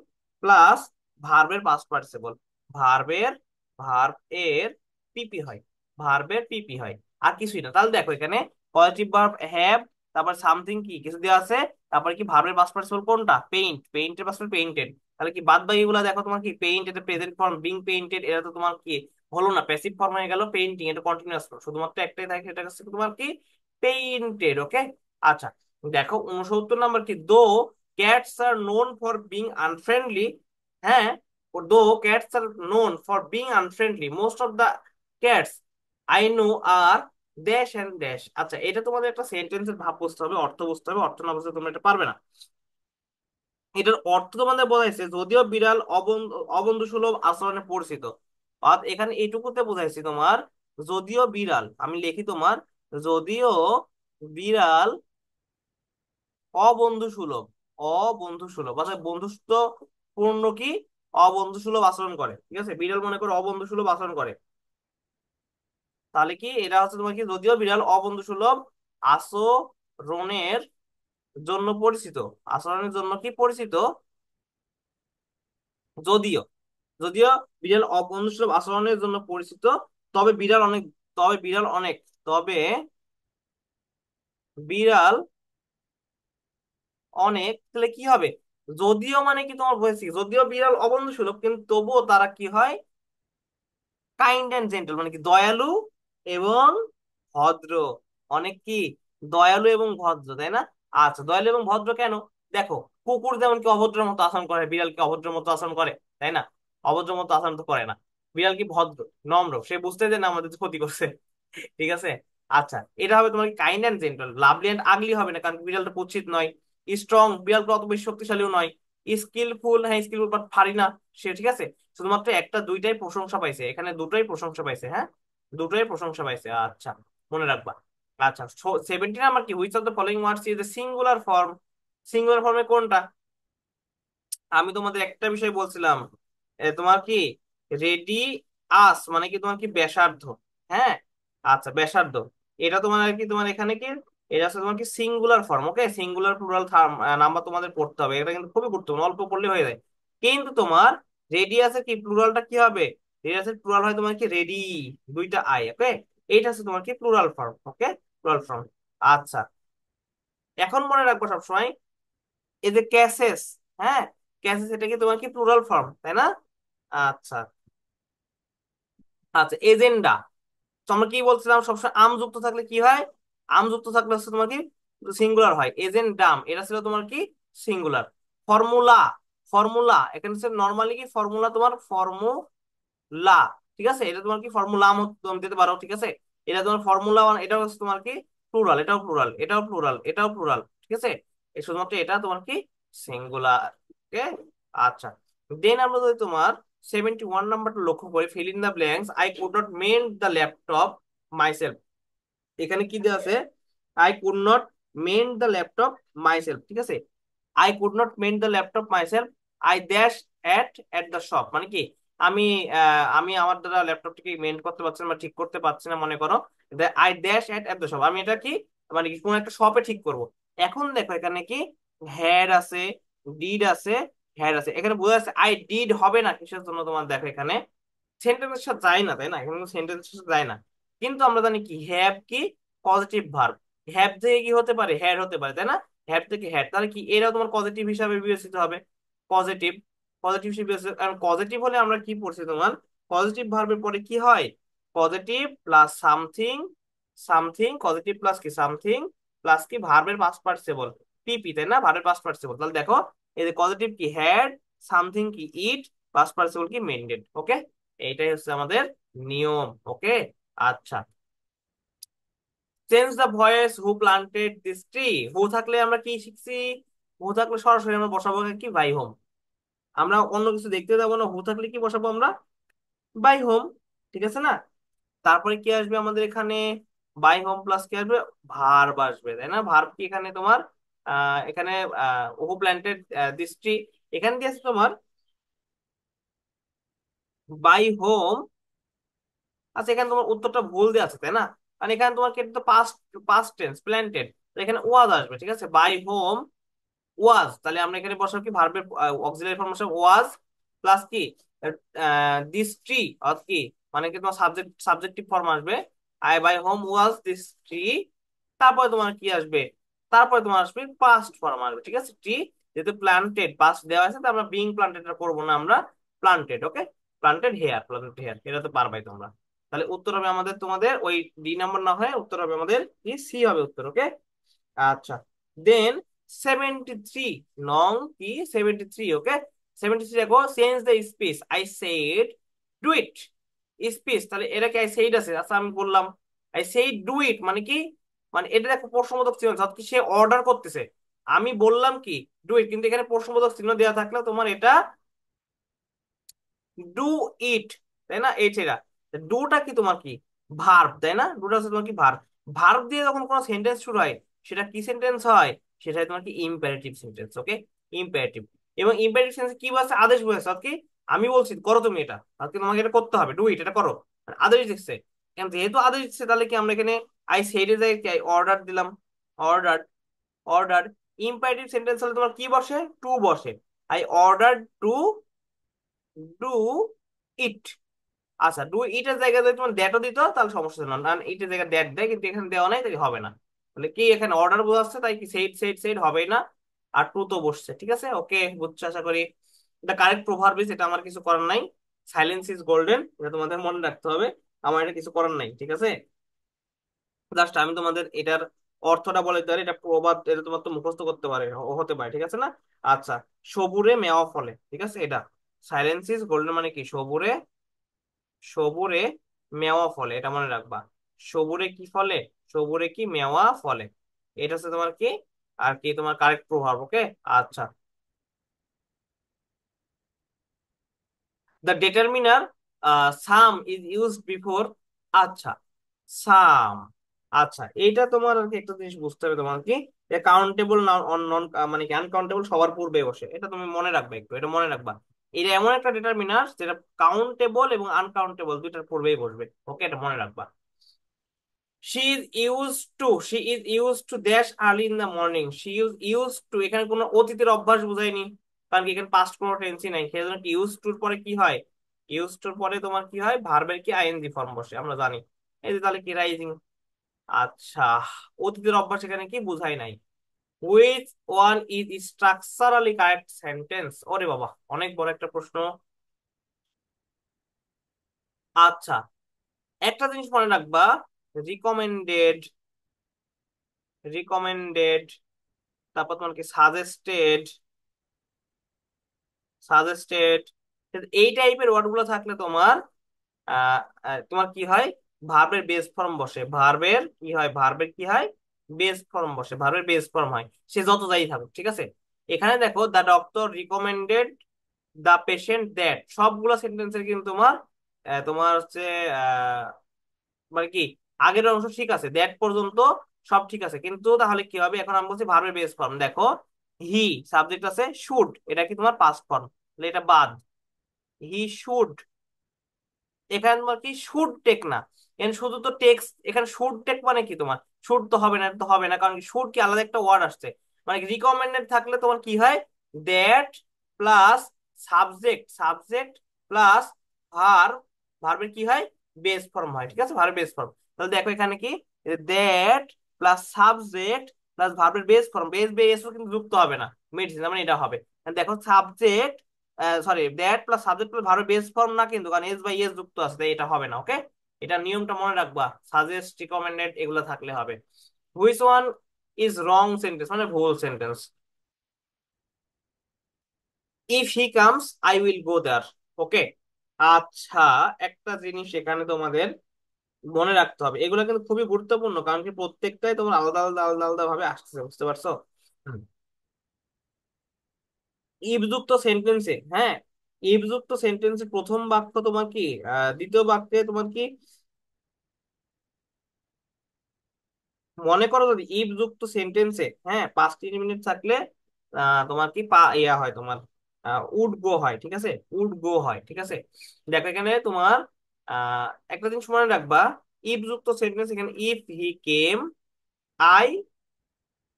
প্লাস ভার্বের পাস্ট পার্টিসিপল, ভার্বের, ভার্ব এর পিপি হয়, ভার্বের পিপি হয়, আর কিছুই না। তাহলে দেখো এখানে পজিটিভ ভার্ব হ্যাভ, তারপর সামথিং কি কিছু দেওয়া আছে, তারপরে কি ভার্বের পাস্ট পার্টিসিপল কোনটা? পেইন্ট, পেইন্টের পাস্ট পেইন্টেড। তাহলে কি বাদ বাকি গুলা দেখো, তোমার কি পেইন্ট, এটা প্রেজেন্ট ফর্ম, বিং পেইন্টেড, এটা তো তোমার কি হলো না, প্যাসিভ ফর্ম হয়ে গেল। পেইন্টিং, এটা কন্টিনিউয়াস, শুধুমাত্র একটাই থাকে, সেটা হচ্ছে তোমার কি পেইন্টেড, ওকে। আচ্ছা, দেখো 69 নাম্বার কি, though cats are known for being unfriendly, হ্যাঁ, though cats are known for being unfriendly, most of the cats I know are dash and dash. আচ্ছা, এটা তোমাদের একটা সেন্টেন্সের ভাব বুঝতে হবে, অর্থ বুঝতে হবে, অর্থ না বুঝতে তোমরা এটা পারবে না। এটার অর্থ তোমাদের বোঝাইছে, যদিও বিড়াল অবন্ধু সুলভ আচরণে পরিচিত, অর্থাৎ এখানে এইটুকুতে বোঝাইছি তোমার, যদিও বিড়াল, আমি লিখি তোমার, যদিও বিড়াল অবন্ধু সুলভ, অবন্ধু সুলভ অর্থাৎ বন্ধুত্ব পূর্ণ কি অবন্ধু সুলভ আচরণ করে, ঠিক আছে, বিড়াল মনে করো অবন্ধু সুলভ আচরণ করে, তাহলে কি এটা হচ্ছে তোমার কি, যদিও বিড়াল অবন্ধু সুলভ আচরণের জন্য পরিচিত, আচরণের জন্য কি পরিচিত, যদিও, যদিও বিড়াল অবন্ধুসুলভ আচরণের জন্য পরিচিত, তবে বিড়াল অনেক, তবে বিড়াল অনেক, তবে বিড়াল অনেক, তাহলে কি হবে? যদিও মানে কি তোমার বলছি, যদিও বিড়াল অবন্ধুসুলভ, কিন্তু তবুও তারা কি হয়, কাইন্ড অ্যান্ড জেন্টল, মানে কি দয়ালু এবং ভদ্র, অনেক কি দয়ালু এবং ভদ্র, তাই না? আচ্ছা, দয়ালু এবং ভদ্র কেন? দেখো, কুকুর যেমন কি অভদ্রের মতো আচরণ করে, বিড়াল কি অভদ্রের মতো আচরণ করে? তাই না, অভদ্রের মতো আচরণ তো করে না। বিড়াল কি ভদ্র, নম্র, সে বুঝতে যে না আমাদের ক্ষতি করছে, ঠিক আছে। আচ্ছা, এটা হবে তোমার kind and gentle. Lovely and ugly হবে না, কারণ বিড়ালটা কুৎসিত নয়। স্ট্রং, বিড়াল অত বেশি শক্তিশালীও নয়। স্কিলফুল, হ্যাঁ স্কিলফুল, বাট পারি না সে, ঠিক আছে। শুধুমাত্র একটা দুইটাই প্রশংসা পাইছে, এখানে দুটোই প্রশংসা পাইছে, হ্যাঁ, দুটোই প্রশংসা পাইছে, আচ্ছা, মনে রাখবা। আচ্ছা, 70 নাম্বার কি, which of the following words is the singular form? Singular ফর্মে কোনটা? আমি তোমাদের একটা বিষয় বলছিলাম, তোমার কি রেডি আস মানে কি তোমার কি ব্যাসার্ধ, হ্যাঁ। আচ্ছা, ব্যাসার্ধ, এটা তোমার আর কি তোমার এখানে কি, এটা হচ্ছে তোমার কি সিঙ্গুলার ফর্ম, ওকে। সিঙ্গুলার প্লুরাল নাম্বার তোমাদের পড়তে হবে, এটা কিন্তু খুবই গুরুত্বপূর্ণ, অল্প পড়লে হয়ে যায়। কিন্তু তোমার রেডিয়াসের কি প্লুরালটা কি হবে? রেডিয়াসের প্লুরাল হয় তোমার কি রেডি, দুইটা আই, ওকে। এইটা হচ্ছে তোমার কি প্লুরাল ফর্ম, ওকে, প্লুরাল ফর্ম। আচ্ছা, এখন মনে রাখবো সবসময়, এই যে ক্যাসেস, হ্যাঁ, ক্যাসেস এটা কি তোমার কি প্লুরাল ফর্ম, তাই না? আচ্ছা। আচ্ছা, এজেন্ডা, তো আমরা কি বলছিলাম সবসময় আম যুক্ত থাকলে কি হয়? আম যুক্ত থাকলে হচ্ছে তোমার কি সিঙ্গুলার হয়, এজেন্ডাম এটা ছিল তোমার কি সিঙ্গুলার। ফর্মুলা, ফর্মুলা এখানে হচ্ছে নর্মালি কি ফর্মুলা তোমার লা, ঠিক আছে, এটা তোমার কি ফর্মুলা তুমি দিতে পারো, ঠিক আছে। এটা তোমার ফর্মুলা ওয়ান, এটা হচ্ছে তোমার কি প্লুরাল, এটাও প্লুরাল, এটাও প্লুরাল, এটাও প্লুরাল, ঠিক আছে। এই শুধুমাত্র এটা তোমার কি সিঙ্গুলার, ওকে। আচ্ছা, দেন আমরা যদি তোমার 71 নাম্বারটা লক্ষ্য করি, feel in the blanks, I could not mend the laptop myself. এখানে কি দেওয়া আছে? I could not mend the laptop myself, ঠিক আছে। I could not mend the laptop myself, I dash at the shop, মানে কি আমি আমি আমার দ্বারা ল্যাপটপটিকে মেন্ট করতে পারছি না বা ঠিক করতে পারছি না, মনে করো। I dash at the shop, আমি এটা কি মানে কি কোন একটা শপে ঠিক করব। এখন দেখো এখানে কি হ্যাড আছে, ডিড আছে, হ্যাড আছে, এখানে বোঝা যাচ্ছে আই ডিড হবে না, কিসের জন্য তোমার দেখো এখানে সেন্টেন্সের সাথে যায় না, তাই না? এখানে সেন্টেন্সের সাথে যায় না। কিন্তু আমরা জানি কি হ্যাভ কি পজিটিভ ভার্ব, হ্যাভ থেকে কি হতে পারে, হ্যাড হতে পারে, তাই না? হ্যাভ থেকে হ্যাড, তাহলে কি এরাও তোমার পজিটিভ হিসাবে বিবেচিত হবে, পজিটিভ, পজিটিভ হিসেবে বিবেচিত। কারণ পজিটিভ হলে আমরা কি পড়ছি তোমার, পজিটিভ ভার্বের পরে কি হয়, positive plus something, something positive plus কি সামথিং প্লাস কি ভার্বের পাস্ট পার্টিসিপল, পিপি, তাই না? ভার্বের পাস্ট পার্টিসিপল, তাহলে দেখো এই যে পজিটিভ কি হ্যাড, সামথিং কি ইট, পাস্ট পার্টিসিপল কি মেন্ডেড, ওকে। এইটাই হচ্ছে আমাদের নিয়ম, ওকে। আচ্ছা, change the voice who planted this tree, who থাকলে আমরা কি শিখছি, হু থাকলে সরাসরি আমরা বসাবো কি বাই হোম, আমরা অন্য কিছু দেখতে যাবো না, হু থাকলে কি বসাবো আমরা বাই হোম, ঠিক আছে না? তারপরে কি আসবে আমাদের এখানে, বাই হোম প্লাস কি আসবে, ভার্ব আসবে, তাই না? ভার্ব কি এখানে তোমার এখানে হু প্ল্যান্টেড দিস ট্রি, এখানে কি আছে তোমার বাই হোম। আচ্ছা, এখানে তোমার উত্তরটা ভুল দেওয়া আছে, তাই না? মানে এখানে তোমার কি এটা তো পাস্ট, পাস্ট টেন্স প্ল্যান্টেড, তো এখানে ওয়াজ আসবে, ঠিক আছে, বাই হোম ওয়াজ, তাহলে আমরা এখানে বসাবো কি ভার্বের অক্সিলারি ফর্ম বসাবো ওয়াজ প্লাস কি দিস ট্রি, অর্থ কি মানে কি তোমার সাবজেক্টিভ ফর্ম আসবে, I by home was this tree. তারপরে তোমার কি আসবে, তারপরে তোমার আসবে পাস্ট ফর্ম আসবে, ঠিক আছে, ট্রি, যেহেতু প্লান্টেড পাস্ট দেওয়া আছে তো আমরা বিং প্লান্টেড করবো না, আমরা প্লান্টেড, ওকে, প্লান্টেড হেয়ার, প্লান্টেড হেয়ার, এটা তো পারবাই তোমরা। তাহলে উত্তর হবে আমাদের তোমাদের ওই ডি নাম্বার না হয় উত্তর হবে আমাদের কি সি হবে উত্তর, ওকে। আচ্ছা, দেন 73 নং কি 73, ওকে। 73 দেখো, change the space, I said do it, space, তাহলে এটা কি আই সেইড আছে, আচ্ছা আমি বললাম আই সেইড ডু ইট, মানে কি মানে এটা দেখো প্রশ্নবোধক চিহ্ন, যত কি সে অর্ডার করতেছে, আমি বললাম কি ডু ইট, কিন্তু এখানে প্রশ্নবোধক চিহ্ন দেওয়া থাকলে তোমার এটা ডু ইট, তাই না? এছাড়া ডুটা কি তোমার কি ভার্ব, তাই না? ডুটা হচ্ছে তোমার কি ভার্ব, ভার্ব দিয়ে যখন কোনো সেন্টেন্স শুরু হয় সেটা কি সেন্টেন্স হয়, সেটা তোমার কি ইম্পারেটিভ সেন্টেন্স, ওকে, ইম্পারেটিভ। এবং ইম্পারেটিভ সেন্টেন্স কি বলছে, আদেশ বলেছে, কি আমি বলছি করো তুমি এটা, আজকে তোমাকে এটা করতে হবে, ডু ইট, এটা করো, মানে আদেশ দিচ্ছে। এখন যেহেতু আদেশ দিচ্ছে তাহলে কি আমরা এখানে আই সেইড এর জায়গায় কি অর্ডার দিলাম, অর্ডার, অর্ডার। ইম্পারেটিভ সেন্টেন্স হলে তোমার কি বসে, টু বসে, I order to do it. আচ্ছা, ডু ইটের জায়গায় যদি তোমার দ্যাটও দিত তাহলে সমস্যা ছিল না, কারণ ইটের জায়গায় দ্যাট দেয় কিন্তু এখানে দেওয়া নাই, তাই হবে না। তাহলে কি এখানে অর্ডার বোঝাচ্ছে, তাই কি সেইড সেইড সেইড হবেই না, আর টু তো বসছে, ঠিক আছে, ওকে, বুঝছো আশা করি। এটা কারেক্ট প্রভাব, এটা আমার কিছু করার নাই, সাইলেন্স ইজ গোল্ডেন, এটা তোমাদের মনে রাখতে হবে, আমার এটা কিছু করার নাই, ঠিক আছে। জাস্ট আমি তোমাদের এটার অর্থটা বলে দিতে পারি, এটা প্রবাদ, এটা তোমার তো মুখস্থ করতে পারে হতে পারে, ঠিক আছে না? আচ্ছা, সবুরে মেওয়া ফলে, ঠিক আছে, এটা সাইলেন্স ইজ গোল্ডেন মানে কি সবুরে, সবুরে মেওয়া ফলে, এটা মনে রাখবা, সবুরে কি ফলে, সবুরে কি মেওয়া ফলে, এটা হচ্ছে তোমার কি আর কি তোমার কারেক্ট প্রভাব, ওকে। আচ্ছা, the determiner some is used before, আচ্ছা, সাম, আচ্ছা এইটা তোমার আর কি একটা জিনিস বুঝতে হবে তোমার কি, কাউন্টেবল নন মানে কি আনকাউন্টেবল সবার পূর্বে বসে, এটা তুমি মনে রাখবে, একটু এটা মনে রাখবা। এটা এমন একটা ডিটারমিনার যেটা কাউন্টেবল এবং আনকাউন্টেবল দুইটার পূর্বেই বসবে, ওকে, এটা মনে রাখবা। She is used to dash early in the morning, she is used to, এখানে কোনো অতীতের অভ্যাস বোঝায়নি, কারণ কি এখানে পাস্ট কোনো টেন্সই নাই, সেজন্য কি ইউজ টুর পরে কি হয়, ইউজ টুর পরে তোমার কি হয় ভার্বের কি আইএনজি ফর্ম বসে, আমরা জানি। এই যে তাহলে কি রাইজিং, আচ্ছা, অতীতের অভ্যাস এখানে কি বোঝায় নাই, which one is structurally correct sentence? ওরে বাবা, অনেক বড় একটা প্রশ্ন। আচ্ছা, একটা জিনিস মনে রাখবা, রিকমেন্ডেড, রিকমেন্ডেড, তারপর তোমার কি সাজেস্টেড, সাজেস্টেড, এই টাইপের ওয়ার্ড গুলো থাকলে তোমার তোমার কি হয়, ভার্বের বেস ফর্ম বসে, ভার্বের কি হয়, ভার্বের কি হয়, বেস ফর্ম বসে, ভার্বের বেস ফর্ম হয়, সে যত যাই থাকুক, ঠিক আছে। এখানে দেখো, the doctor recommended the patient that, সবগুলো সেন্টেন্সের কিন্তু তোমার তোমার হচ্ছে আহ, মানে কি, আগের অংশ ঠিক আছে, দ্যাট পর্যন্ত সব ঠিক আছে, কিন্তু তাহলে কি হবে, এখন আমি বলছি ভার্বের বেস ফর্ম, দেখো হি, সাবজেক্ট আছে শুড, এটা কি তোমার পাস্ট ফর্ম, এটা বাদ, হি শুড, এখানে তোমার কি শুড টেক না, এখানে শুধু তো টেক্স, এখানে শুড টেক মানে কি তোমার, শুড তো হবে না, এটা তো হবে না, কারণ শুড কি আলাদা একটা ওয়ার্ড আসছে, মানে রিকমেন্ডেড থাকলে তোমার কি হয়, that plus subject, subject plus verb, ভার্বের কি হয়, বেস ফর্ম হয়, ঠিক আছে, ভার্বের বেস ফর্ম। তাহলে দেখো এখানে কি, দ্যাট প্লাস সাবজেক্ট প্লাস ভার্বের বেস ফর্ম, বেস বেসও কিন্তু যুক্ত হবে না, মেডিসিন মানে এটা হবে, দেখো subject, sorry, that plus subject plus verb base form না কিন্তু, কারণ এস বাই এস যুক্ত আছে, তাই এটা হবে না, ওকে। এটা নিয়মটা মনে রাখবা, সাজেস্ট, রিকমেন্ডেড এগুলো থাকলে হবে। Which one is wrong sentence, মানে ভুল sentence? If he comes I will go there, okay. আচ্ছা, একটা জিনিস এখানে তোমাদের মনে রাখতে হবে, এগুলো কিন্তু খুবই গুরুত্বপূর্ণ, কারণ কি প্রত্যেকটাই তোমার আলাদা আলাদা আলাদা আলাদা ভাবে আসতেছে, বুঝতে পারছো? ইফ যুক্ত সেন্টেন্সে, হ্যাঁ, ইফ যুক্ত সেন্টেন্সে প্রথম বাক্য তোমার কি, দ্বিতীয় বাক্যে তোমার কি, মনে করো যদি ইফ যুক্ত সেন্টেন্সে, হ্যাঁ, পাস্ট ইনডিফিনিট থাকলে তোমার কি ইয়া হয় তোমার, উড গো হয়, ঠিক আছে, উড গো হয়, ঠিক আছে। দেখো এখানে তোমার আহ একটা জিনিস মনে রাখবা, ইফ যুক্ত সেন্টেন্স, এখানে if he came I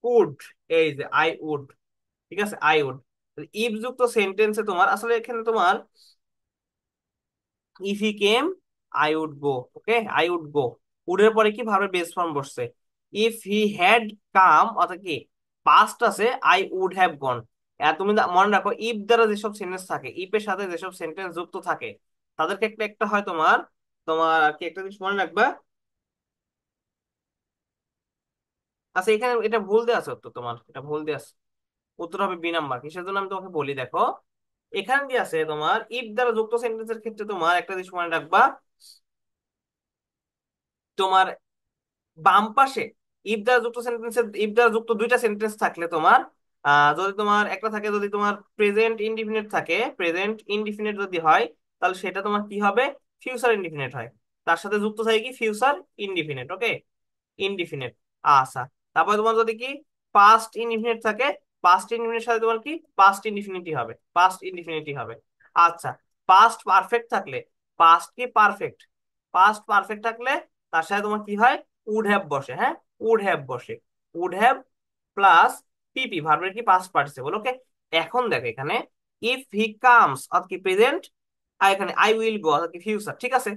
would, এই যে আই উড, ঠিক আছে, আই উড। ইফ যুক্ত সেন্টেন্সে তোমার আসলে এখানে তোমার if he came I would go, okay, I would go, উডের পরে কি ভার্বের বেস ফর্ম বসছে, ইফ হি হ্যাড কাম, অর্থাৎ কি পাস্ট আছে, আই উড হ্যাভ গন। তুমি মনে রাখো, ইফ দ্বারা যেসব সেন্টেন্স থাকে, ইফ এর সাথে যেসব সেন্টেন্স যুক্ত থাকে, তাদেরকে একটা একটা হয় তোমার, তোমার আর কি একটা জিনিস মনে রাখবা। আচ্ছা, এখানে এটা ভুল দেওয়া আছে উত্তর, তোমার এটা ভুল দেওয়া আছে, উত্তর হবে বি নাম্বার। কিসের জন্য আমি তোমাকে বলি, দেখো এখানে দিয়ে আছে তোমার ইফ দ্বারা যুক্ত সেন্টেন্সের ক্ষেত্রে তোমার একটা জিনিস মনে রাখবা, তোমার বাম পাশে ইফ দ্বারা যুক্ত সেন্টেন্সের, ইফ দ্বারা যুক্ত দুইটা সেন্টেন্স থাকলে তোমার যদি তোমার একটা থাকে, যদি তোমার প্রেজেন্ট ইনডিফিনিট থাকে, প্রেজেন্ট ইনডিফিনিট যদি হয়, তাহলে সেটা তোমার কি হবে, ফিউচার ইনডিফিনিট হয়, তার সাথে যুক্ত থাকে কি ফিউচার ইনডিফিনিট, ওকে, ইনডিফিনিট। আচ্ছা, তারপরে তোমার যদি কি পাস্ট ইনডিফিনিট থাকে, পাস্ট ইনডিফিনিটের সাথে তোমার কি পাস্ট ইনডিফিনিটি হবে, পাস্ট ইনডিফিনিটি হবে। আচ্ছা, পাস্ট পারফেক্ট থাকলে, পাস্ট কি পারফেক্ট, পাস্ট পারফেক্ট থাকলে তার সাথে তোমার কি হয়, উড হ্যাভ বসে, হ্যাঁ, উড হ্যাভ বসে, উড হ্যাভ প্লাস পিপি, ভার্বের কি পাস্ট পার্টিসিপল, ওকে। এখন দেখো এখানে ইফ হি কামস, অর্থাৎ কি প্রেজেন্ট, আর এখানে আই উইল গো, অর্থাৎ কি ফিউচার, ঠিক আছে।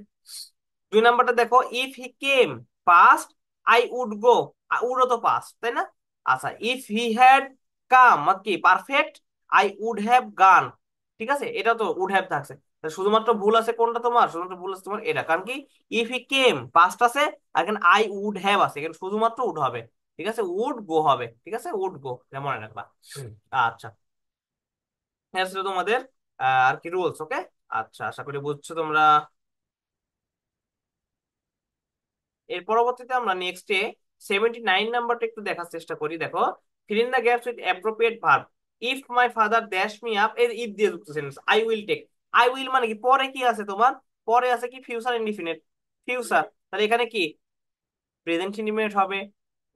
দুই নাম্বারটা দেখো, if he came past, I would go, উডও তো পাস্ট, তাই না? আচ্ছা, ইফ হি হ্যাড কাম, কি পারফেক্ট, আই উড হ্যাভ গান, ঠিক আছে, এটা তো উড হ্যাভ থাকছে। তাহলে শুধুমাত্র ভুল আছে কোনটা তোমার, শুধুমাত্র ভুল আছে তোমার এটা, কারণ কি ইফ হি কেম পাস্ট আছে, আর এখানে আই উড হ্যাভ আছে, এখানে শুধুমাত্র উড হবে, ঠিক আছে, উড গো হবে, ঠিক আছে, উড গো, এটা মনে রাখবা। আচ্ছা, হ্যাঁ ছিল তোমাদের আর কি রুলস, ওকে। আচ্ছা, আশা করি বুঝছো তোমরা। এর পরবর্তীতে আমরা নেক্সটে 79 নাম্বারটা একটু দেখার চেষ্টা করি, দেখো fill in the gaps with appropriate verb. If my father dash me up, এর ইফ দিয়ে যুক্ত sentence, I will take, I will মানে কি পরে কি আছে তোমার, পরে আছে কি ফিউচার ইনডিফিনিট, ফিউচার, তাহলে এখানে কি প্রেজেন্ট ইনডিফিনিট হবে।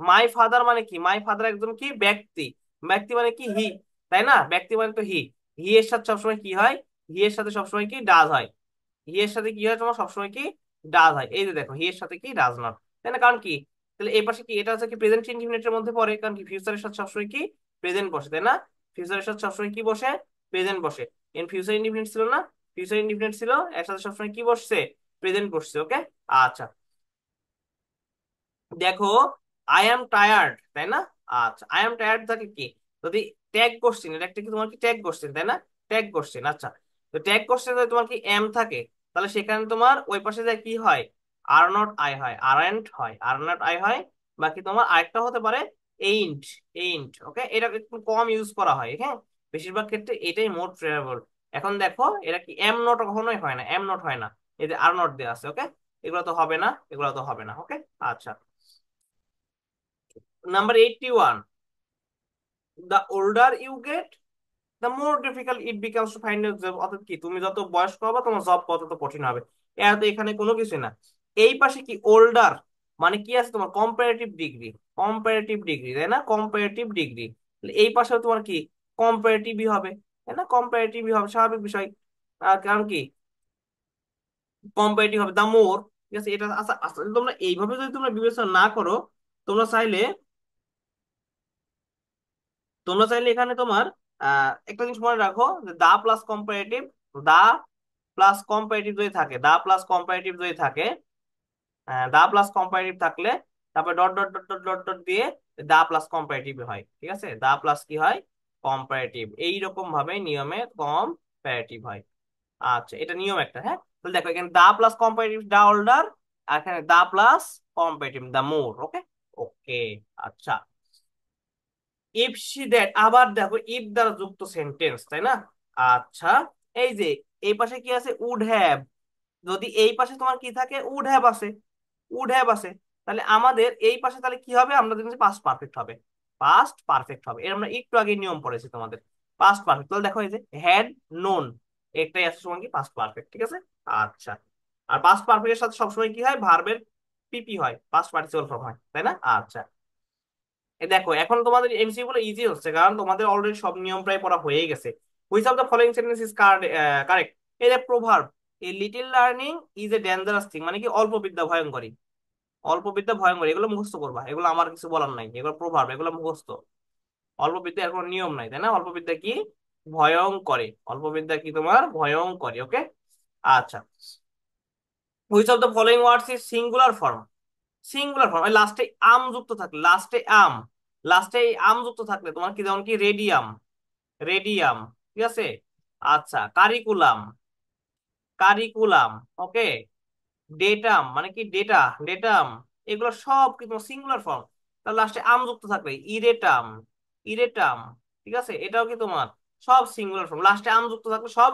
মাই ফাদার মানে কি, মাই ফাদার একজন কি ব্যক্তি, ব্যক্তি মানে কি হি, তাই না, ব্যক্তি মানে তো হি, হি এর সাথে সবসময় কি হয়, হি এর সাথে সবসময় কি ডাজ হয়, হি এর সাথে কি হয় তোমার সবসময় কি ডাজ হয়, এই যে দেখো হি এর সাথে কি ডাজ নট, তাই না, কারণ কি, তাহলে এই পাশে কি এটা হচ্ছে কি প্রেজেন্ট ইনডিফিনিটের মধ্যে পড়ে, কারণ কি ফিউচারের সাথে সবসময় কি প্রেজেন্ট বসে, তাই না, ফিউচারের সাথে সবসময় কি বসে, প্রেজেন্ট বসে। এন ফিউচার ইনডিফিনিট ছিল না, ফিউচার ইনডিফিনিট ছিল, এর সাথে সবসময় কি বসছে, প্রেজেন্ট বসছে, ওকে। আচ্ছা, দেখো আই অ্যাম টায়ার্ড, তাই না, আচ্ছা, আই এম টায়ার্ড থাকে কি, যদি ট্যাগ কোশ্চেন, এটা একটা কি তোমার কি ট্যাগ কোশ্চেন তাই না, ট্যাগ কোশ্চেন। আচ্ছা, তো ট্যাগ কোশ্চেন যদি তোমার কি এম থাকে, তাহলে সেখানে তোমার ওই পাশে যায় কি হয়, আর নট আই হয়, আর এন্ড হয়, আর নট আই হয়। বাকি তোমার আরেকটা হতে পারে এইন্ট, এইন্ট। ওকে, এটা একটু কম ইউজ করা হয়, হ্যাঁ, বেশিরভাগ ক্ষেত্রে এটাই মোর প্রেফারেবল। এখন দেখো এটা কি এম নট কখনোই হয় না, এম নট হয় না, এই যে আর নট দেওয়া আছে। ওকে, এগুলো তো হবে না, এগুলো তো হবে না। ওকে, আচ্ছা, number 81, the older you get the more difficult it becomes to find a job। অর্থাৎ কি, তুমি যত বয়স্ক হবে তোমার জব তত তো কঠিন হবে। এর তো এখানে কোনো কিছু না। এই পাশে কি ওল্ডার মানে কি আছে তোমার, কম্পারেটিভ ডিগ্রি, কম্পারেটিভ ডিগ্রি তাই না, কম্পারেটিভ ডিগ্রি। এই পাশেও তোমার কি কম্পারেটিভই হবে, তাই না, কম্পারেটিভই হবে, স্বাভাবিক বিষয়। কারণ কি কম্পারেটিভ হবে, দা মোর। ঠিক আছে, এটা আচ্ছা আসলে তোমরা এইভাবে যদি তোমরা বিবেচনা না করো, তোমরা চাইলে, এখানে তোমার একটা জিনিস মনে রাখো, যে the plus comparative, the plus comparative যদি থাকে, দা প্লাস কম্পারেটিভ যদি থাকে, দা প্লাস কম্পারেটিভ থাকলে তারপর dot dot dot dot dot dot দিয়ে দা প্লাস কম্পারেটিভ হয়। ঠিক আছে, দা প্লাস কি হয়, কম্পারেটিভ, এইরকম ভাবে নিয়মে কম্পারেটিভ হয়। আচ্ছা, এটা নিয়ম একটা, হ্যাঁ। তাহলে দেখো এখানে the plus comparative the older, আর এখানে দা প্লাস কম্পারেটিভ দা মোর। ওকে, ওকে, আচ্ছা। ইফ সি দ্যাট, আবার দেখো ইফ দ্বারা যুক্ত সেন্টেন্স তাই না। আচ্ছা, এই যে এই পাশে কি আছে, উড হ্যাভ। যদি এই পাশে তোমার কি থাকে, উড হ্যাভ আছে, উড হ্যাভ আছে, তাহলে আমাদের এই পাশে তাহলে কি হবে, আমরা দেখছি পাস্ট পারফেক্ট হবে, পাস্ট পারফেক্ট হবে। এর আমরা একটু আগে নিয়ম পড়েছি তোমাদের, পাস্ট পারফেক্ট। তাহলে দেখো এই যে হ্যাড নোন, একটাই আছে সময় কি পাস্ট পারফেক্ট। ঠিক আছে, আচ্ছা। আর পাস্ট পারফেক্টের সাথে সবসময় কি হয়, ভার্বের পিপি হয়, পাস্ট পার্টিসিপল ফর্ম হয়, তাই না। আচ্ছা, দেখো এখন তোমাদের এমসিকিউ গুলো ইজি হচ্ছে, কারণ তোমাদের অলরেডি সব নিয়ম প্রায় পড়া হয়ে গেছে। Which of the following sentence is correct. এই যে প্রভার্ব, এই little learning is a dangerous thing, মানে কি অল্প বিদ্যা ভয়ঙ্করী, অল্প বিদ্যা ভয়ঙ্করী, এগুলো মুখস্থ করবা, এগুলো আমার কিছু বলার নাই, এগুলো প্রভার্ব, এগুলো মুখস্থ। অল্প বিদ্যা এর কোনো নিয়ম নাই তাই না, অল্প বিদ্যা কি ভয়ঙ্করী, অল্প বিদ্যা কি তোমার ভয়ঙ্করী। ওকে, আচ্ছা। Which of the following words is singular form, singular form, লাস্টে আম যুক্ত থাকলে, লাস্টে আম, লাস্টে আম যুক্ত থাকলে তোমার কি, যেমন কি রেডিয়াম, রেডিয়াম। ঠিক আছে, আচ্ছা, কারিকুলাম, কারিকুলাম। ওকে, ডেটাম মানে কি ডেটা, ডেটাম, এগুলো সব কি তোমার সিঙ্গুলার ফর্ম। তার লাস্টে আম যুক্ত থাকলে ইরেটাম, ইরেটাম। ঠিক আছে, এটাও কি তোমার সব সিঙ্গুলার ফর্ম, লাস্টে আম যুক্ত থাকলে সব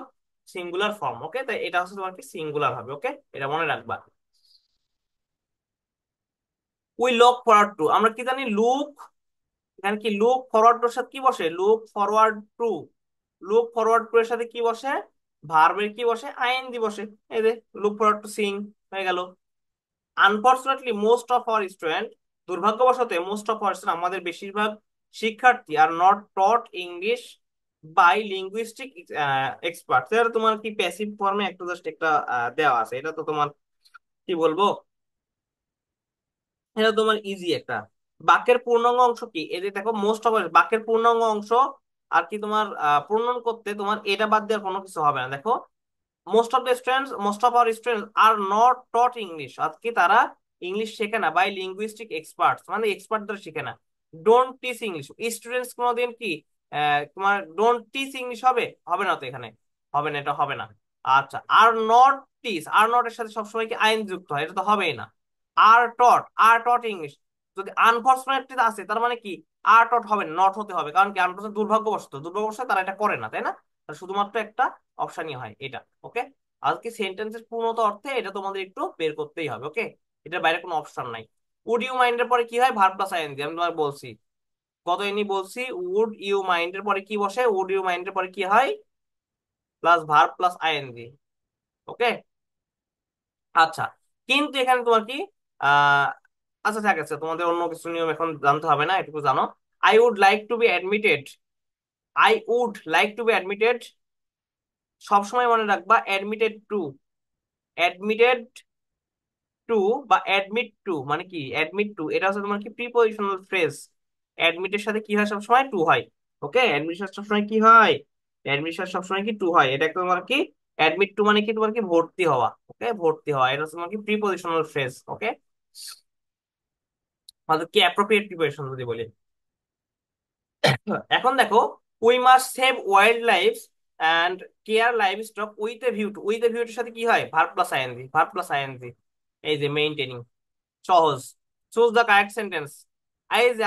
সিঙ্গুলার ফর্ম। ওকে, তাই এটা হচ্ছে তোমার কি সিঙ্গুলার হবে। ওকে, এটা মনে রাখবা। উই লুক ফরওয়ার্ড টু, আমরা কি জানি লুক, এখানে কি লুক ফরওয়ার্ড টুর সাথে কি বসে, look forward to, look forward to এর সাথে কি বসে, ভার্বের কি বসে, আইএনজি বসে। এই যে লুক ফরওয়ার্ড টু সিং হয়ে গেল। Unfortunately most of our student, দুর্ভাগ্যবশত মোস্ট অফ আওয়ার, আমাদের বেশিরভাগ শিক্ষার্থী আর not taught English by linguistic expert. এটা তোমার কি প্যাসিভ ফর্মে একটা জাস্ট একটা দেওয়া আছে, এটা তো তোমার কি বলবো, এটা তোমার ইজি একটা। বাক্যের পূর্ণাঙ্গ অংশ কি, এই যে দেখো মোস্ট অফ, বাক্যের পূর্ণাঙ্গ অংশ আর কি তোমার পূর্ণন করতে তোমার এটা বাদ দেওয়ার কোনো কিছু হবে না। দেখো most of hour students are not taught English, আজকে তারা ইংলিশ শেখে না বাই লিঙ্গুইস্টিক এক্সপার্টস, মানে এক্সপার্ট দ্বারা শেখে না। ডোন্ট টিচ ইংলিশ, স্টুডেন্টস কোনোদিন কি তোমার ডোন্ট টিচ ইংলিশ হবে, হবে না তো এখানে, হবে না, এটা হবে না। আচ্ছা, are not teach, are not এর সাথে সবসময় কি আইন যুক্ত হয়, এটা তো হবেই না। আর টট, আর টট ইংলিশ, যদি আনফরচুনেটলি আছে তার মানে কি আর টট হবে না, নট হতে হবে, কারণ কি আনফরচুনেট দুর্ভাগ্যবশত, দুর্ভাগ্যবশত তারা এটা করে না তাই না। তাহলে শুধুমাত্র একটা অপশনই হয় এটা। ওকে, আজকে সেন্টেন্সের পূর্ণত অর্থে এটা তোমাদের একটু বের করতেই হবে। ওকে, এটার বাইরে কোনো অপশন নাই। উড ইউ মাইন্ডের পরে কি হয়, ভার্ব প্লাস আইএনজি, আমি তোমার বলছি, কত এনি বলছি, উড ইউ মাইন্ডের পরে কি বসে, উড ইউ মাইন্ডের পরে কি হয়, প্লাস ভার্ব প্লাস আইএনজি। ওকে, আচ্ছা। কিন্তু এখানে তোমার কি আহ আচ্ছা ঠিক আছে, তোমাদের অন্য কিছু নিয়ম এখন জানতে হবে না, এটুকু জানো। I would like to be admitted, I would like to be admitted, সবসময় মনে রাখবা অ্যাডমিটেড টু, অ্যাডমিটেড টু বা অ্যাডমিট টু, মানে কি অ্যাডমিট টু, এটা হচ্ছে তোমার কি প্রিপজিশনাল ফ্রেজ। অ্যাডমিটের সাথে কি হয়, সবসময় টু হয়। ওকে, অ্যাডমিশন সবসময় কি হয়, অ্যাডমিশন সবসময় কি টু হয়, এটা একটা তোমার কি অ্যাডমিট টু মানে কি তোমার কি ভর্তি হওয়া। ওকে, ভর্তি হওয়া, এটা হচ্ছে তোমার কি প্রিপজিশনাল ফ্রেজ। ওকে, মানে কি অ্যাপ্রোপ্রিয়েট প্রিপারেশন যদি বলি। এখন দেখো, we must save wild life and care live stock with a view to, with a view এর সাথে কি হয়, verb plus ING, verb plus ING. এই যে মেইনটেনিং, সহজ। Choose the correct sentence.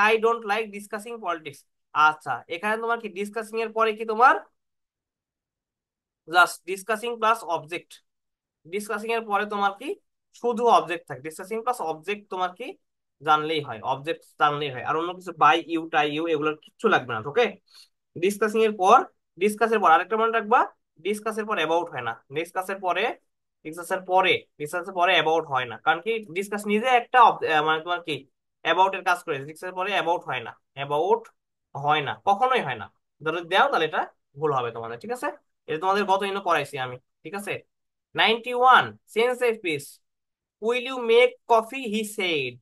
I don't like discussing politics. আচ্ছা, এখানে তোমার কি ডিসকাসিং এর পরে কি তোমার just discussing plus object, discussing এর পরে তোমার কি শুধু অবজেক্ট থাকে, ডিসকাসিং প্লাস অবজেক্ট তোমার কি জানলেই হয়, অবজেক্ট জানলেই হয়, আর অন্য কিছু বাই ইউ টাই ইউ এগুলোর কিচ্ছু লাগবে না, ওকে। ডিসকাসিং এর পর, ডিসকাসের পর আরেকটা মনে রাখবা, ডিসকাসের পর অ্যাবাউট হয় না, ডিসকাসের পরে, ডিসকাসের পরে অ্যাবাউট হয় না, কারণ কি ডিসকাস নিজে একটা মানে তোমার কি অ্যাবাউট এর কাজ করে, ডিসকাসের পরে অ্যাবাউট হয় না, অ্যাবাউট হয় না, কখনোই হয় না। ধরো দাও তাহলে এটা ভুল হবে তোমাদের, ঠিক আছে। এটা তোমাদের গত দিনও করাইছি আমি, ঠিক আছে। 91, সেন্স এ পিস, will you make coffee he said.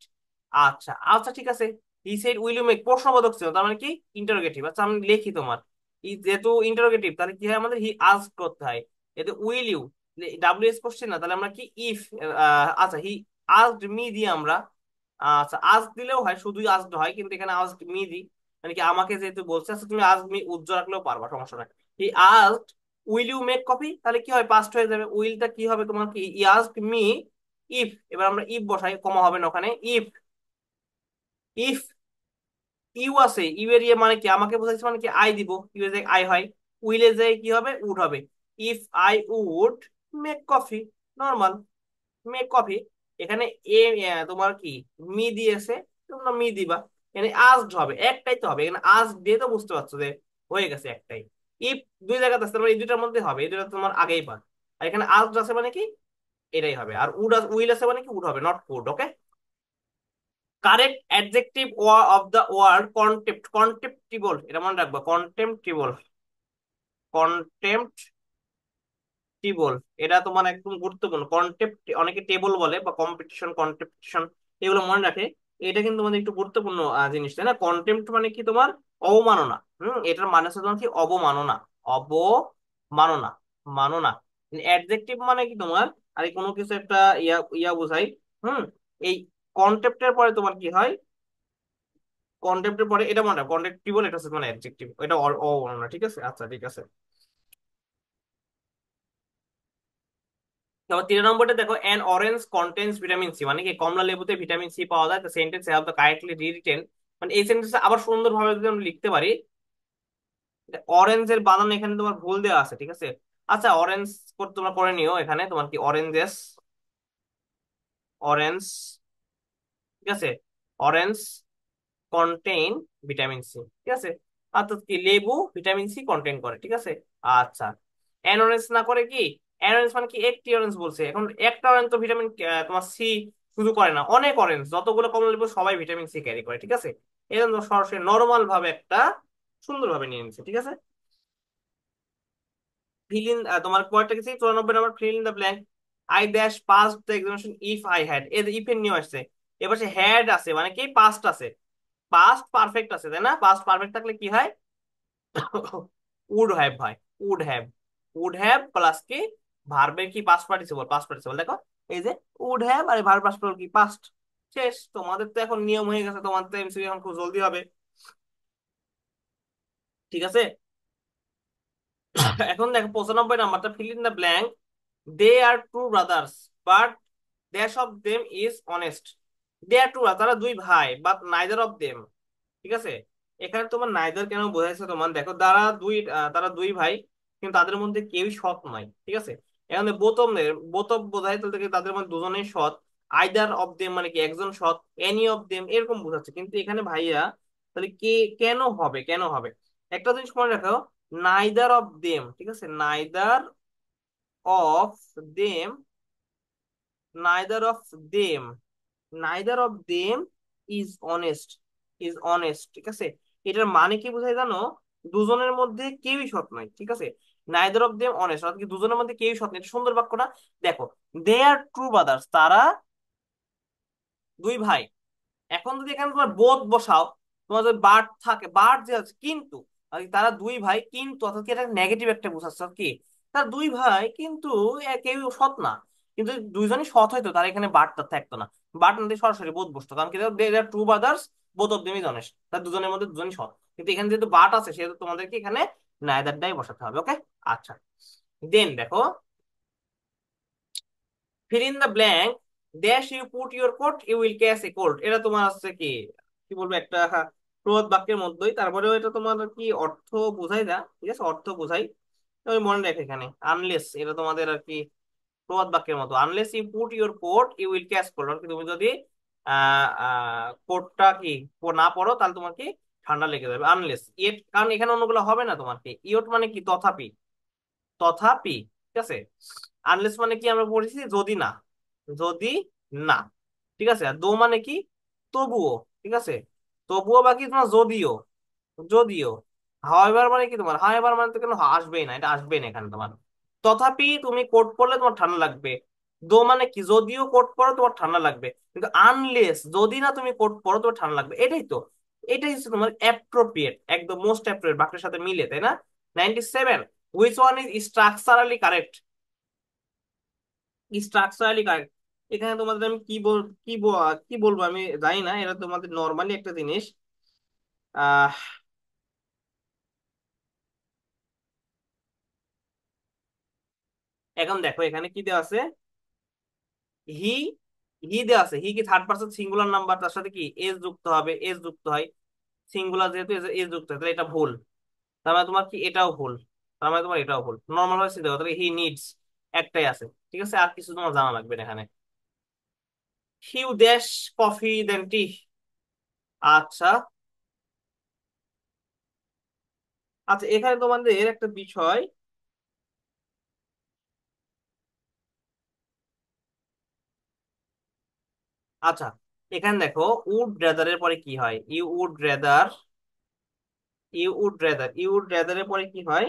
আচ্ছা আচ্ছা ঠিক আছে, he said will you make প্রশ্নবোধক ছিল, তার মানে কি ইন্টারোগেটিভ। আচ্ছা আমি লিখি তোমার, যেহেতু ইন্টারোগেটিভ তাহলে কি হয়, আমাদের হি আস্ক করতে হয়। এতে will you, W S question না, তাহলে আমরা কি ইফ, আচ্ছা হি আস্কড মি দিয়ে আমরা, আচ্ছা আস্ক দিলেও হয়, শুধুই আস্কড হয়, কিন্তু এখানে আস্কড মি দি, মানে কি আমাকে যেহেতু বলছে, আচ্ছা তুমি আস্ক মি উজ্জ্বল রাখলেও পারবা, সমস্যা নাই। He asked will you make coffee, তাহলে কি হয়, পাস্ট হয়ে যাবে, উইলটা কি হবে তোমার কি, হি আস্কড মি ইফ, এবার আমরা ইফ বসাই, কমা হবে না ওখানে, ইফ, ইফ ইউ আছে, ইউ এর ইয়ে মানে কি আমাকে বোঝাইছে, মানে কি আই দিব, ইউ এ যে আই হয়, উইলে যে কি হবে, উড হবে। If I would make coffee, normal, make coffee. এখানে এ, তোমার কি মি দিয়েছে, তোমরা মি দিবা। এখানে আজড হবে, একটাই তো হবে, এখানে আজ দিয়ে তো বুঝতে পারছো যে হয়ে গেছে একটাই। ইফ দুই জায়গাতে আছে, তার মানে এই দুইটার মধ্যে হবে, এই দুইটা তোমার আগেই পার। আর এখানে আজড আছে মানে কি এটাই হবে, আর উড, উইল আছে মানে কি উড হবে, not would, okay. Correct adjective of the word contempt, contemptible, এটা মনে রাখবা, কন্টেম্পটিবল, কন্টেম্পটিবল, এটা তোমার একদম গুরুত্বপূর্ণ। কন্টেম্প অনেকে টেবল বলে, বা কম্পিটিশন, কন্টেম্পটিশন, এগুলো মনে রাখে। এটা কিন্তু মানে একটু গুরুত্বপূর্ণ জিনিস, তাই না? কন্টেম্প্ট মানে কি তোমার অবমাননা, এটার মানে হচ্ছে তোমার কি অবমাননা, অবমাননা, মাননা। অ্যাডজেক্টিভ মানে কি তোমার, আর কোনো কিছু একটা ইয়া ইয়া বোঝাই, হুম। এই কন্টেম্প্টের পরে তোমার কি হয়, কন্টেম্পটের পরে এটা মনে কন্টেম্পটিবল, এটা হচ্ছে মানে অ্যাডজেক্টিভ, এটা অবর্ণনা, ঠিক আছে। আচ্ছা ঠিক আছে। তারপর 3 নম্বরটা দেখো, an orange contains vitamin C, মানে কি কমলা লেবুতে ভিটামিন সি পাওয়া যায়, sentence have the correctly written, মানে এই সেন্টেন্স আবার সুন্দরভাবে যদি আমরা লিখতে পারি, অরেঞ্জের বানান এখানে তোমার ভুল দেওয়া আছে, ঠিক আছে। আচ্ছা অরেঞ্জ তোমরা করে নিও, এখানে তোমার কি অরেঞ্জেস, অরেঞ্জ, ঠিক আছে, অরেঞ্জ কন্টেইন ভিটামিন সি, ঠিক আছে। অর্থাৎ কি লেবু ভিটামিন সি কন্টেইন করে, ঠিক আছে। আচ্ছা, অ্যান অরেঞ্জ না করে কি, অ্যান অরেঞ্জ মানে কি একটি অরেঞ্জ বলছে, এখন একটা অরেঞ্জ তো ভিটামিন তোমার সি শুধু করে না, অনেক অরেঞ্জ যতগুলো কমলা লেবু সবাই ভিটামিন সি ক্যারি করে, ঠিক আছে। এই জন্য সরাসরি নর্মাল ভাবে একটা সুন্দরভাবে নিয়ে নিচ্ছে, ঠিক আছে। ফিল ইন, তোমার পয়েন্টটা কি 94 নম্বর, fill in the blank. I dash pass the examination if I had, এই ইফ এর নিয়ে আসছে, এবার সে হ্যাড আছে মানে কি পাস্ট আছে, পাস্ট পারফেক্ট আছে, তাই না? পাস্ট পারফেক্ট থাকলে কি হয়, উড হ্যাভ হয়, would have, would have plus কি ভার্বের কি পাস্ট পার্টিসিপল, পাস্ট পার্টিসিপল দেখো, এই যে উড হ্যাভ আর ভার্ব পার্টিসিপল কি পাস্ট। শেষ, তোমাদের তো এখন নিয়ম হয়ে গেছে, তোমাদের তো এমসিকিউ এখন খুব জলদি হবে, ঠিক আছে। এখন দেখো 95 নাম্বারটা, fill in the blank. They are two brothers but dash of them is honest. They are two, তারা দুই ভাই, বাট নাইদার অফ দেম, ঠিক আছে। এখানে তোমার নাইদার কেন বোঝাইছে, তোমার দেখো তারা দুই ভাই, কিন্তু তাদের মধ্যে কেউই সৎ নয়, ঠিক আছে। এখানে বোতম বোঝায়, তাহলে কি তাদের মধ্যে দুজনেই সৎ। আইদার অফ দেম মানে কি একজন সৎ, এনি অফ দেম এরকম বোঝাচ্ছে, কিন্তু এখানে ভাইয়া তাহলে কে, কেন হবে, কেন হবে, একটা জিনিস মনে রাখো, নাইদার অফ দেম, ঠিক আছে, neither of them, neither of them, neither of them is honest, is honest, ঠিক আছে। এটার মানে কি বোঝায় জানো, দুজনের মধ্যে কেউই সৎ নয়, ঠিক আছে। নাইদার অফ দেম অনেস্ট, অর্থাৎ কি দুজনের মধ্যে কেউই সৎ নয়, এটা সুন্দর বাক্যটা। দেখো, দে আর ট্রু ব্রাদার্স, তারা দুই ভাই। এখন যদি এখানে তোমার বোধ বসাও, তোমার যদি বার্ড থাকে, বার্ড যে আছে কিন্তু, আর কি তারা দুই ভাই কিন্তু, অর্থাৎ কি এটা নেগেটিভ একটা বোঝাচ্ছে কি, তারা দুই ভাই কিন্তু কেউ সৎ না, কিন্তু যদি দুইজনই সৎ হইতো তারা এখানে বার্ডটা থাকতো না, বার্ড না দিয়ে সরাসরি বোধ বসতো, কারণ কি টু ব্রাদার্স, বোথ অফ দেমই অনেস্ট, তার দুজনের মধ্যে দুজনই সৎ। কিন্তু এখানে যেহেতু বাট আছে সেহেতু তোমাদেরকে এখানে নাইদার ডাই বসাতে হবে। ওকে, আচ্ছা। দেন দেখো, fill in the blank, dash you put your coat you will catch a cold. এটা তোমার হচ্ছে কি, কি বলবো, একটা প্রবাদ বাক্যের মধ্যেই, তারপরেও এটা তোমার কি অর্থ বোঝাই না, ঠিক আছে, অর্থ বোঝাই। তুমি মনে রাখো এখানে আনলেস, এটা তোমাদের আর কি প্রবাদ বাক্যের মতো, unless you put your coat you will catch cold. তুমি যদি কোটটা কি না পরো তাহলে তোমার কি ঠান্ডা লেগে যাবে। আনলেস ইয়েট, কারণ এখানে অন্যগুলো হবে না তোমার কি, ইয়ট মানে কি তথাপি, তথাপি, ঠিক আছে। আনলেস মানে কি আমরা পড়েছি যদি না, যদি না, ঠিক আছে। আর দো মানে কি তবুও, ঠিক আছে, তবুও বাকি তোমার যদিও, যদিও। হাওয়েভার মানে কি তোমার, হাওয়েভার মানে তো কেন আসবেই না, এটা আসবেই না এখানে তোমার। তথাপি তুমি কোট পরলে তোমার ঠান্ডা লাগবে। দো মানে কি যদিও কোট পরো তোমার ঠান্ডা লাগবে, কিন্তু আনলেস যদি না তুমি কোট পরো তোমার ঠান্ডা লাগবে, এটাই তো, এটাই হচ্ছে তোমার অ্যাপ্রোপ্রিয়েট, একদম মোস্ট অ্যাপ্রোপ্রিয়েট বাক্যের সাথে মিলে, তাই না? 97, which one is structurally correct? Structurally correct, এখানে তোমাদের আমি কি বলবো আমি জানি না, এটা তোমাদের নর্মালি একটা জিনিস। আহ এখন দেখো এখানে কি দেওয়া আছে, হি, হি দেওয়া আছে, হি কি থার্ড পারসন সিঙ্গুলার নাম্বার, তার সাথে কি এস যুক্ত হবে, এস যুক্ত হয়, সিঙ্গুলার যেহেতু এস যুক্ত হয়, তাহলে এটা ভুল। তার মানে তোমার কি এটাও ভুল, তার মানে তোমার এটাও ভুল। নর্মাল ভাবে দেখো, তাহলে হি নিডস একটাই আছে, ঠিক আছে, আর কিছু তোমার জানা লাগবে না এখানে। হিউ ড্যাশ কফি দেন টি। আচ্ছা, আচ্ছা, এখানে তোমাদের একটা বিষয়, আচ্ছা, এখানে দেখো উড রেদারের পরে কি হয়, you would rather, you would রেদারের পরে কি হয়,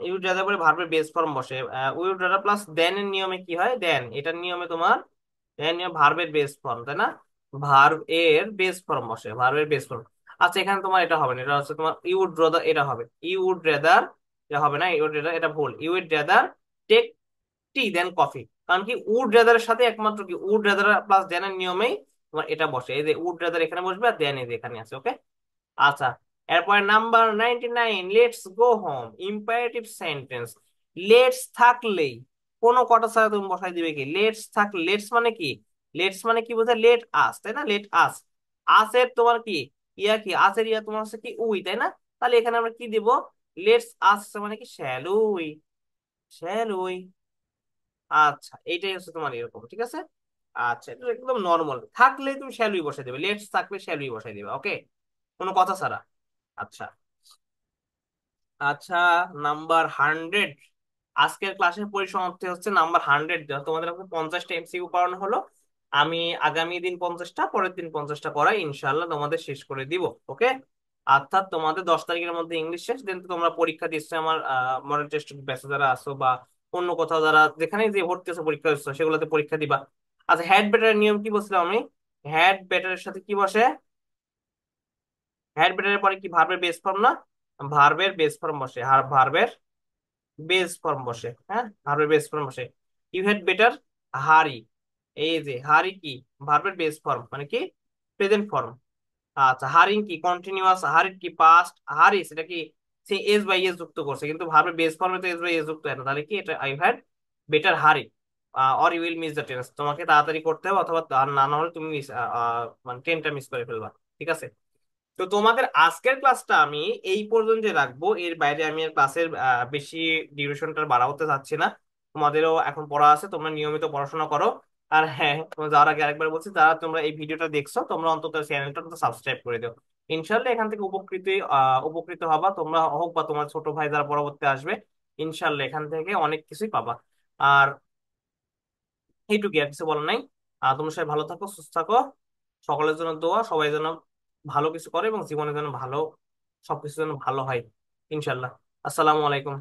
ইউড রেদার পরে ভার্বের বেস ফর্ম বসে। উড রেদার প্লাস দেন এর নিয়মে কি হয়, দেন এটার নিয়মে তোমার, দেন নিয়ম ভার্বের বেস ফর্ম, তাই না? ভার্ব এর বেস ফর্ম বসে, ভার্বের বেস ফর্ম। আচ্ছা, এখানে তোমার এটা হবে না, এটা হচ্ছে তোমার ইউ উড রেদার, এটা হবে ইউ উড রেদার, এটা হবে না, ইউ উড রেদার, এটা ভুল। You would rather take tea than coffee, কারণ কি উড রেদারের সাথে একমাত্র কি উড রেদার প্লাস দেন এর নিয়মেই তোমার এটা বসে, এই যে উড রেদার এখানে বসবে আর দেন এই যে এখানে আছে। ওকে, আচ্ছা। এরপরে number 99, let's go home, imperative sentence. Let's থাকলেই কোনো কটা ছাড়া তুমি বসাই দিবে কি, লেটস থাকলে, লেটস মানে কি, লেটস মানে কি বোঝায়, লেট আস, তাই না, লেট আস। আসের তোমার কি ইয়া, কি আসের ইয়া তোমার হচ্ছে কি উই, তাই না? তাহলে এখানে আমরা কি দিব, লেটস আস মানে কি শ্যাল উই, শ্যাল উই। আচ্ছা, এইটাই হচ্ছে তোমার এরকম, ঠিক আছে। আচ্ছা, এটা একদম নর্মাল, থাকলে তুমি শ্যালুই বসাই দেবে, লেটস থাকলে শ্যালুই বসাই দেবে, ওকে, কোনো কথা ছাড়া। আচ্ছা, আচ্ছা, নাম্বার 100, আজকের ক্লাসের পরিসমাপ্তি হচ্ছে নাম্বার 100 দেওয়া। তোমাদের আমাকে 50টা এমসিকিউ করানো হলো, আমি আগামী দিন 50টা, পরের দিন 50টা করাই ইনশাল্লাহ তোমাদের শেষ করে দিব। ওকে, অর্থাৎ তোমাদের 10 তারিখের মধ্যে ইংলিশ শেষ, দেন তোমরা পরীক্ষা দিচ্ছ আমার মডেল টেস্ট ব্যাচে যারা আসো বা অন্য কোথাও যারা যেখানে যে ভর্তি আছো পরীক্ষা দিচ্ছ সেগুলোতে পরীক্ষা দিবা। আচ্ছা, হ্যাড বেটারের নিয়ম কি বলছিলাম আমি, হ্যাড বেটারের সাথে কি বসে, হ্যাড বেটারের পরে কি ভার্বের বেস ফর্ম না, ভার্বের বেস ফর্ম বসে, আর ভার্বের বেস ফর্ম বসে, হ্যাঁ, ভার্বের বেস ফর্ম বসে। ইউ হ্যাড বেটার হারি, এই যে হারি কি ভার্বের বেস ফর্ম মানে কি প্রেজেন্ট ফর্ম। আচ্ছা, হারিং কি কন্টিনিউয়াস, হারিড কি পাস্ট, হারিস এটা কি সে এস বাই এস যুক্ত করছে, কিন্তু ভার্বের বেস ফর্মে তো এস বাই এস যুক্ত হয় না, তাহলে কি এটা I had better hurry, or you will miss the tense, তোমাকে তাড়াতাড়ি করতে হবে অথবা না না হলে তুমি মানে ট্রেনটা মিস করে ফেলবা, ঠিক আছে। তো তোমাদের আজকের ক্লাসটা আমি এই পর্যন্ত রাখবো, এর বাইরে আমি আর ক্লাসের বেশি ডিউরেশনটা বাড়াতে চাচ্ছি না। তোমাদেরও এখন পড়া আছে, তোমরা নিয়মিত পড়াশোনা করো। আর হ্যাঁ, তোমরা যাওয়ার আগে আরেকবার বলছি, যারা তোমরা এই ভিডিওটা দেখছো তোমরা অন্তত চ্যানেলটা সাবস্ক্রাইব করে দিও। ইনশাল্লাহ এখান থেকে উপকৃত হবা তোমরা, হোক বা তোমার ছোট ভাই যারা পরবর্তী আসবে, ইনশাল্লাহ এখান থেকে অনেক কিছুই পাবা। আর এইটুকুই, আর কিছু বলার নাই। তোমরা সবাই ভালো থাকো, সুস্থ থাকো, সকলের জন্য দোয়া, সবাই যেন ভালো কিছু করে এবং জীবনে যেন ভালো, সবকিছু যেন ভালো হয়, ইনশাল্লাহ। আসসালামু আলাইকুম।